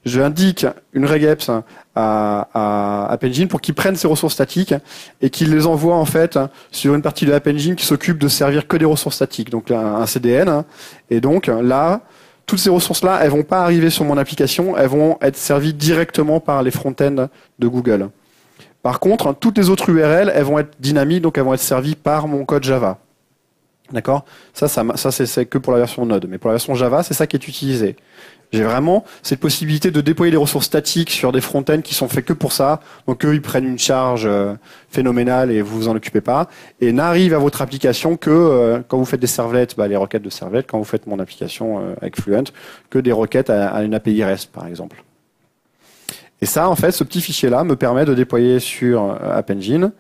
je indique une regex à App Engine pour qu'il prenne ces ressources statiques et qu'il les envoie en fait sur une partie de App Engine qui s'occupe de servir que des ressources statiques, donc là, un CDN. Et donc là, toutes ces ressources-là, elles vont pas arriver sur mon application, elles vont être servies directement par les front-ends de Google. Par contre, toutes les autres URL, elles vont être dynamiques, donc elles vont être servies par mon code Java. D'accord ? Ça c'est que pour la version Node. Mais pour la version Java, c'est ça qui est utilisé. J'ai vraiment cette possibilité de déployer des ressources statiques sur des front-ends qui sont faits que pour ça. Donc eux, ils prennent une charge phénoménale et vous vous en occupez pas. Et n'arrive à votre application que quand vous faites des servlets, les requêtes de servlets, quand vous faites mon application avec Fluent, que des requêtes à une API REST, par exemple. Et ça, en fait, ce petit fichier-là me permet de déployer sur App Engine.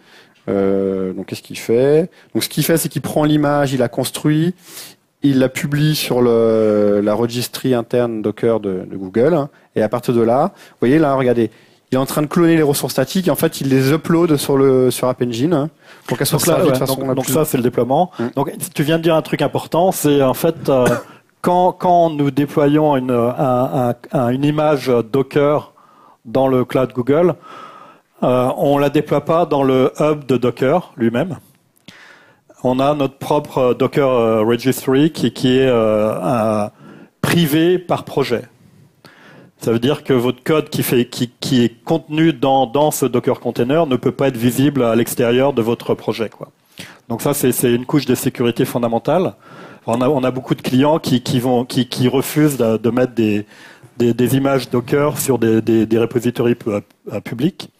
Donc qu'est-ce qu'il fait ? Donc ce qu'il fait, c'est qu'il prend l'image, il la construit, il la publie sur la registry interne Docker de Google. Et à partir de là, vous voyez là, regardez, il est en train de cloner les ressources statiques et en fait, il les upload sur App Engine pour qu'elles soient servies de façon donc ça, c'est le déploiement. Donc tu viens de dire un truc important, c'est en fait quand nous déployons une image Docker dans le cloud Google, on la déploie pas dans le hub de Docker lui-même. On a notre propre Docker Registry qui est privé par projet. Ça veut dire que votre code qui est contenu dans ce Docker container ne peut pas être visible à l'extérieur de votre projet, quoi. Donc ça, c'est une couche de sécurité fondamentale. On a beaucoup de clients qui refusent de mettre des images Docker sur des repositories publics.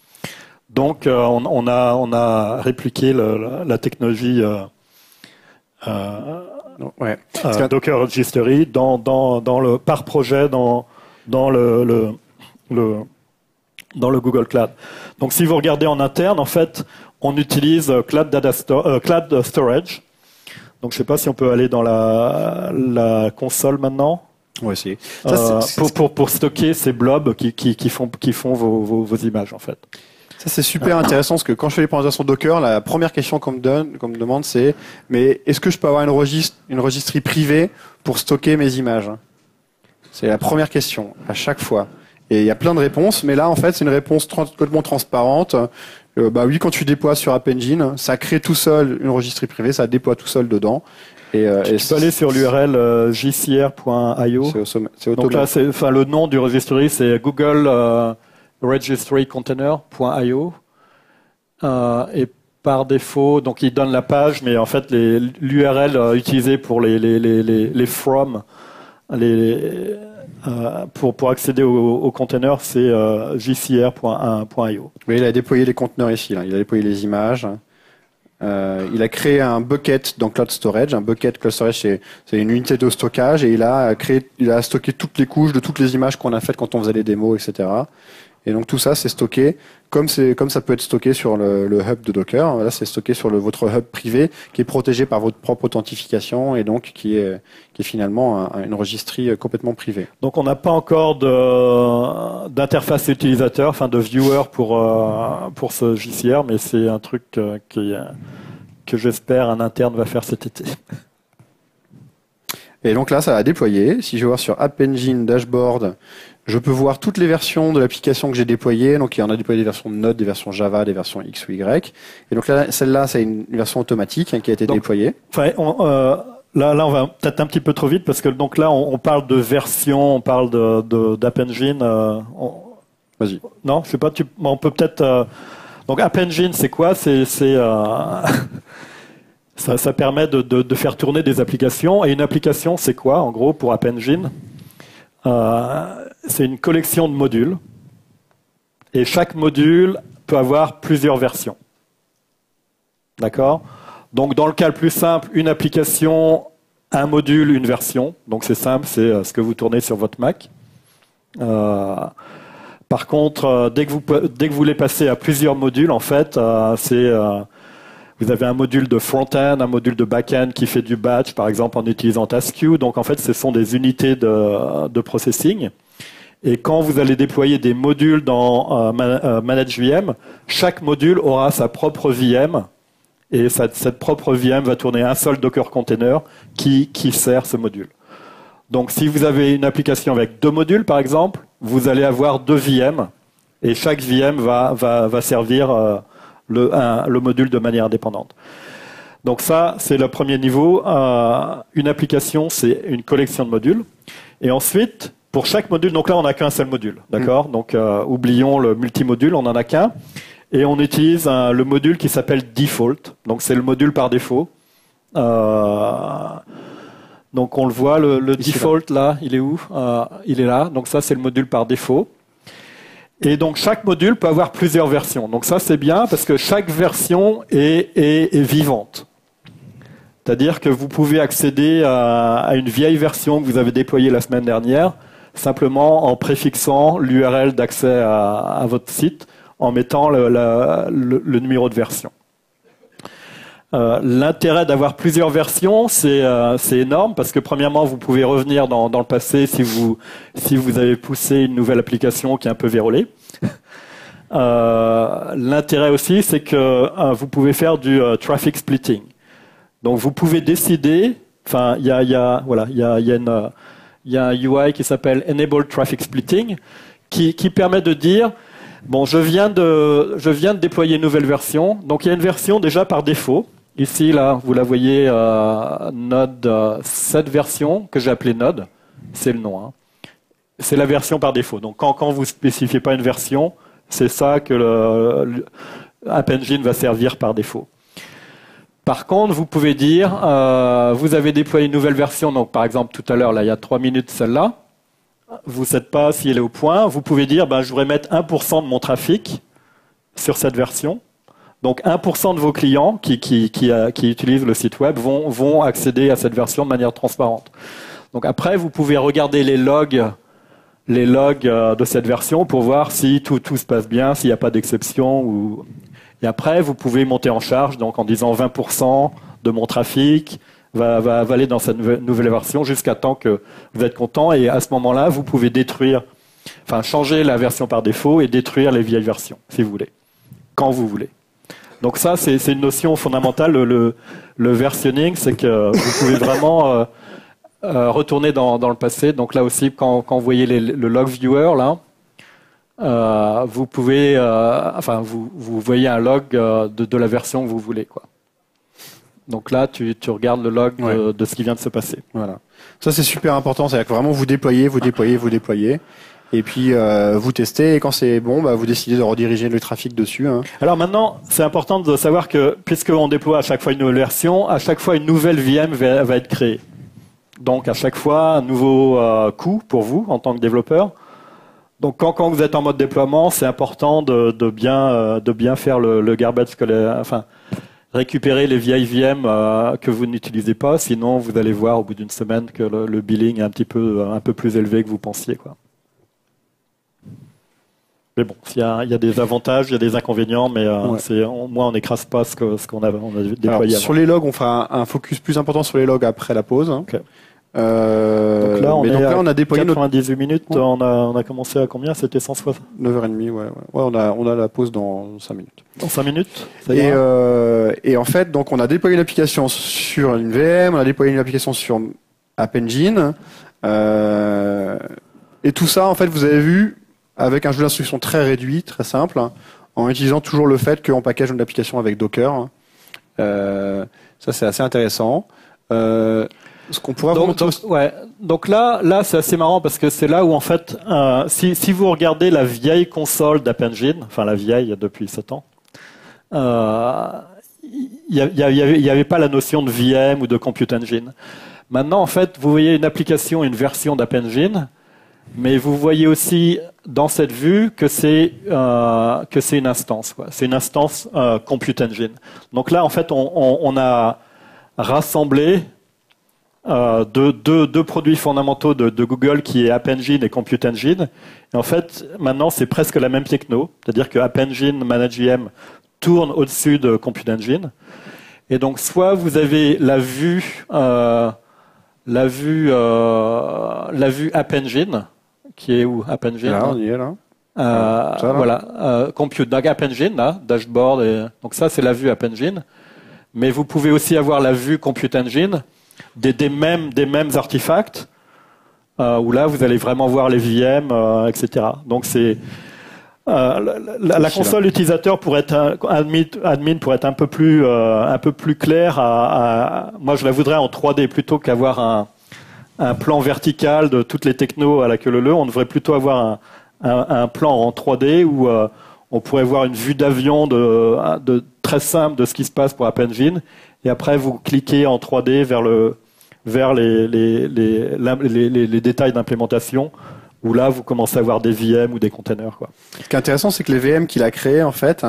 Donc, on a répliqué la technologie Docker Registry par projet dans le Google Cloud. Donc, si vous regardez en interne, en fait, on utilise Cloud Storage. Donc, je ne sais pas si on peut aller dans la console maintenant. On va essayer. Pour stocker ces blobs qui font vos images, en fait. Ça, c'est super intéressant parce que quand je fais les présentations Docker, la première question qu'on me demande, c'est mais est-ce que je peux avoir une registry privée pour stocker mes images ? C'est la première question, à chaque fois. Et il y a plein de réponses, mais là, en fait, c'est une réponse complètement transparente. Oui, quand tu déploies sur App Engine, ça crée tout seul une registry privée, ça déploie tout seul dedans. Tu peux aller sur l'URL jcr.io. Donc là, le nom du registry, c'est Google registrycontainer.io. Et par défaut, donc il donne la page, mais en fait, l'URL utilisée pour les from, pour accéder au container, c'est jcr.1.io. Oui, il a déployé les conteneurs ici, là. Il a déployé les images. Il a créé un bucket dans Cloud Storage. Un bucket Cloud Storage, c'est une unité de stockage et il a stocké toutes les couches de toutes les images qu'on a faites quand on faisait les démos, etc. Et donc tout ça, c'est stocké comme ça peut être stocké sur le hub de Docker. Là, c'est stocké sur votre hub privé qui est protégé par votre propre authentification et donc qui est finalement une registrie complètement privée. Donc on n'a pas encore d'interface utilisateur, enfin de viewer pour ce JCR, mais c'est un truc que j'espère un interne va faire cet été. Et donc là, ça a déployé. Si je vais voir sur App Engine Dashboard, je peux voir toutes les versions de l'application que j'ai déployées. Donc, il y en a déployé des versions Node, des versions Java, des versions X ou Y. Et donc là, celle-là, c'est une version automatique qui a été déployée. Enfin, là, on va peut-être un petit peu trop vite parce que donc là, on parle de version, on parle d'App Engine. Vas-y. Non, je sais pas. On peut peut-être. Donc, App Engine, c'est quoi? Ça permet de faire tourner des applications. Et une application, c'est quoi, en gros, pour App Engine? C'est une collection de modules. Et chaque module peut avoir plusieurs versions. D'accord? Donc, dans le cas le plus simple, une application, un module, une version. Donc, c'est simple, c'est ce que vous tournez sur votre Mac. Par contre, dès que vous voulez passer à plusieurs modules, en fait, vous avez un module de front-end, un module de back-end qui fait du batch, par exemple en utilisant TaskQueue. Donc en fait, ce sont des unités de processing. Et quand vous allez déployer des modules dans ManageVM, chaque module aura sa propre VM. Et cette propre VM va tourner un seul Docker container qui sert ce module. Donc si vous avez une application avec 2 modules, par exemple, vous allez avoir 2 VM. Et chaque VM va servir le module de manière indépendante. Donc ça, c'est le premier niveau. Une application, c'est une collection de modules. Et ensuite, pour chaque module, donc là, on n'a qu'un seul module, d'accord? Donc oublions le multimodule, on n'en a qu'un. Et on utilise le module qui s'appelle default. Donc c'est le module par défaut. Donc on le voit, le default là, il est où? Il est là. Donc ça, c'est le module par défaut. Et donc chaque module peut avoir plusieurs versions. Donc ça c'est bien parce que chaque version est vivante. C'est-à-dire que vous pouvez accéder à une vieille version que vous avez déployée la semaine dernière, simplement en préfixant l'URL d'accès à votre site, en mettant le numéro de version. L'intérêt d'avoir plusieurs versions, c'est énorme parce que premièrement, vous pouvez revenir dans le passé si vous avez poussé une nouvelle application qui est un peu vérolée. L'intérêt aussi, c'est que vous pouvez faire du traffic splitting. Donc, vous pouvez décider. Enfin, il y a un UI qui s'appelle Enable Traffic Splitting qui permet de dire bon, je viens de déployer une nouvelle version. Donc, il y a une version déjà par défaut. Ici, là, vous la voyez, Node, cette version que j'ai appelée Node, c'est le nom. Hein. C'est la version par défaut. Donc, quand vous ne spécifiez pas une version, c'est ça que App Engine va servir par défaut. Par contre, vous pouvez dire, vous avez déployé une nouvelle version. Donc, par exemple, tout à l'heure, là, il y a 3 minutes, celle-là. Vous ne savez pas si elle est au point. Vous pouvez dire, je voudrais mettre 1% de mon trafic sur cette version. Donc 1% de vos clients qui utilisent le site web vont accéder à cette version de manière transparente. Donc après, vous pouvez regarder les logs de cette version pour voir si tout se passe bien, s'il n'y a pas d'exception. Et après, vous pouvez monter en charge donc en disant 20% de mon trafic va aller dans cette nouvelle version jusqu'à temps que vous êtes content. Et à ce moment-là, vous pouvez changer la version par défaut et détruire les vieilles versions, si vous voulez, quand vous voulez. Donc ça, c'est une notion fondamentale. Le versionning, c'est que vous pouvez vraiment retourner dans le passé. Donc là aussi, quand vous voyez le log viewer, là, vous pouvez, vous voyez un log de la version que vous voulez, quoi. Donc là, tu regardes le log de ce qui vient de se passer. Voilà. Ça, c'est super important. C'est-à-dire que vraiment, vous déployez. Et puis, vous testez, et quand c'est bon, vous décidez de rediriger le trafic dessus. Hein. Alors maintenant, c'est important de savoir que, puisqu'on déploie à chaque fois une nouvelle version, à chaque fois une nouvelle VM va être créée. Donc à chaque fois, un nouveau coût pour vous, en tant que développeur. Donc quand vous êtes en mode déploiement, c'est important de bien faire le garbage, récupérer les vieilles VM que vous n'utilisez pas, sinon vous allez voir au bout d'une semaine que le billing est un peu plus élevé que vous pensiez, quoi. Mais bon, il y a des avantages, il y a des inconvénients, mais Ouais. moi, on n'écrase pas ce qu'on a déployé Alors, avant. sur les logs, on fera un focus plus important sur les logs après la pause. Ok. Donc là, on a déployé notre 98 minutes. Ouais. On a commencé à combien? C'était 160 9h30, ouais. On a la pause dans 5 minutes. dans 5 minutes. Ça ira. Et en fait, donc, on a déployé une application sur une VM, on a déployé une application sur App Engine. Et tout ça, en fait, vous avez vu, avec un jeu d'instruction très réduit, très simple, en utilisant toujours le fait qu'on package une application avec Docker. Ça, c'est assez intéressant. Ce qu'on pourra vous montrer aussi- Donc là, c'est assez marrant parce que c'est là où en fait, si vous regardez la vieille console d'App Engine, enfin la vieille depuis 7 ans, il y avait pas la notion de VM ou de Compute Engine. Maintenant, en fait, vous voyez une application, une version d'App Engine, mais vous voyez aussi dans cette vue que c'est une instance. C'est une instance Compute Engine. Donc là, en fait, on a rassemblé deux produits fondamentaux de Google qui est App Engine et Compute Engine. Et en fait, maintenant, c'est presque la même techno. C'est-à-dire que App Engine, ManageVM tourne au-dessus de Compute Engine. Et donc, soit vous avez la vue App Engine, qui est où App Engine Là, on y est là. Ça, là. voilà, Compute, donc App Engine, là, dashboard. Donc ça, c'est la vue App Engine. Mais vous pouvez aussi avoir la vue Compute Engine des mêmes artefacts, où là, vous allez vraiment voir les VM, etc. Donc c'est la console utilisateur pour être admin pour être un peu plus clair. Moi, je la voudrais en 3D plutôt qu'avoir un plan vertical de toutes les technos à la queue leu. On devrait plutôt avoir un plan en 3D où on pourrait voir une vue d'avion de très simple de ce qui se passe pour App Engine. Et après, vous cliquez en 3D vers les détails d'implémentation, où là, vous commencez à voir des VM ou des containers, quoi. Ce qui est intéressant, c'est que les VM qu'il a créées, en fait,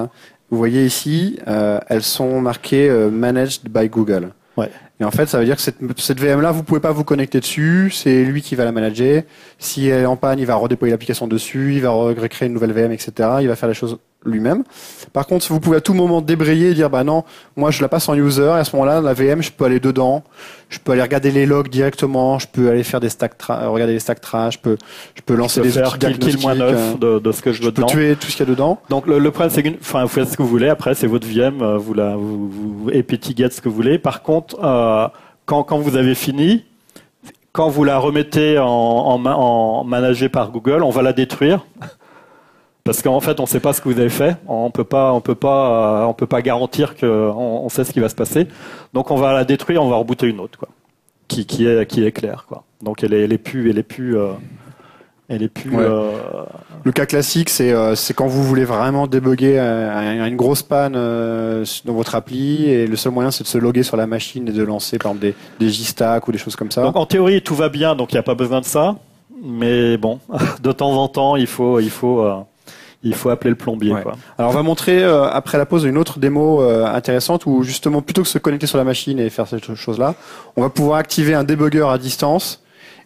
vous voyez ici, elles sont marquées Managed by Google. Ouais. Et en fait, ça veut dire que cette VM-là, vous pouvez pas vous connecter dessus, c'est lui qui va la manager. Si elle est en panne, il va redéployer l'application dessus, il va recréer une nouvelle VM, etc. Il va faire les choses lui-même. Par contre, vous pouvez à tout moment débrayer et dire, bah non, moi je la passe en user, et à ce moment-là, la VM, je peux aller dedans, je peux aller regarder les logs directement, je peux aller faire des regarder les stack trash, je peux lancer des outils diagnostiques, -9 de ce que je veux je peux dedans. tuer tout ce qu'il y a dedans. Donc le problème, c'est que, vous faites ce que vous voulez. Après, c'est votre VM, vous apt-get ce que vous voulez. Par contre, quand vous avez fini, quand vous la remettez en managée par Google, on va la détruire. Parce qu'en fait, on ne sait pas ce que vous avez fait. On peut pas garantir qu'on sait ce qui va se passer. Donc, on va la détruire, on va rebooter une autre, quoi, qui est claire, quoi. Donc, elle est plus. Le cas classique, c'est quand vous voulez vraiment débugger une grosse panne dans votre appli, et le seul moyen, c'est de se loguer sur la machine et de lancer, par exemple, des JStack ou des choses comme ça. Donc, en théorie, tout va bien, donc il n'y a pas besoin de ça. Mais bon, de temps en temps, il faut appeler le plombier, Ouais. quoi. Alors on va montrer après la pause une autre démo intéressante où justement plutôt que de se connecter sur la machine et faire cette chose-là, on va pouvoir activer un débugger à distance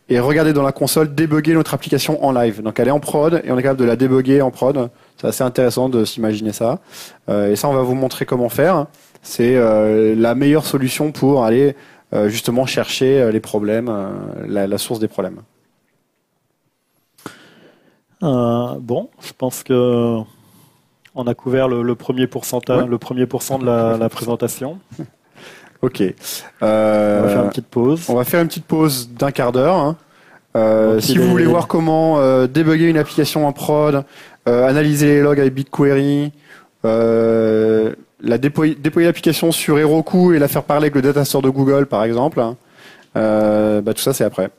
et regarder dans la console débugger notre application en live. Donc elle est en prod et on est capable de la débugger en prod. C'est assez intéressant de s'imaginer ça. Et ça on va vous montrer comment faire. C'est la meilleure solution pour aller justement chercher les problèmes, la source des problèmes. Bon, je pense que on a couvert le premier pourcentage, Ouais. le premier pourcent de la présentation. Ok. On va faire une petite pause. On va faire une petite pause d'un quart d'heure. Hein. Donc, Si il vous est- voulez voir comment débugger une application en prod, analyser les logs avec BigQuery, déployer l'application sur Heroku et la faire parler avec le data store de Google, par exemple, hein, tout ça c'est après.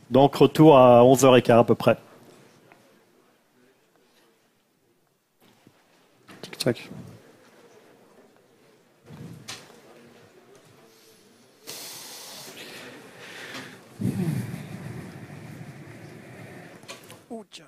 Donc retour à 11h15 à peu près. Tic-tac. Ouh, tiens.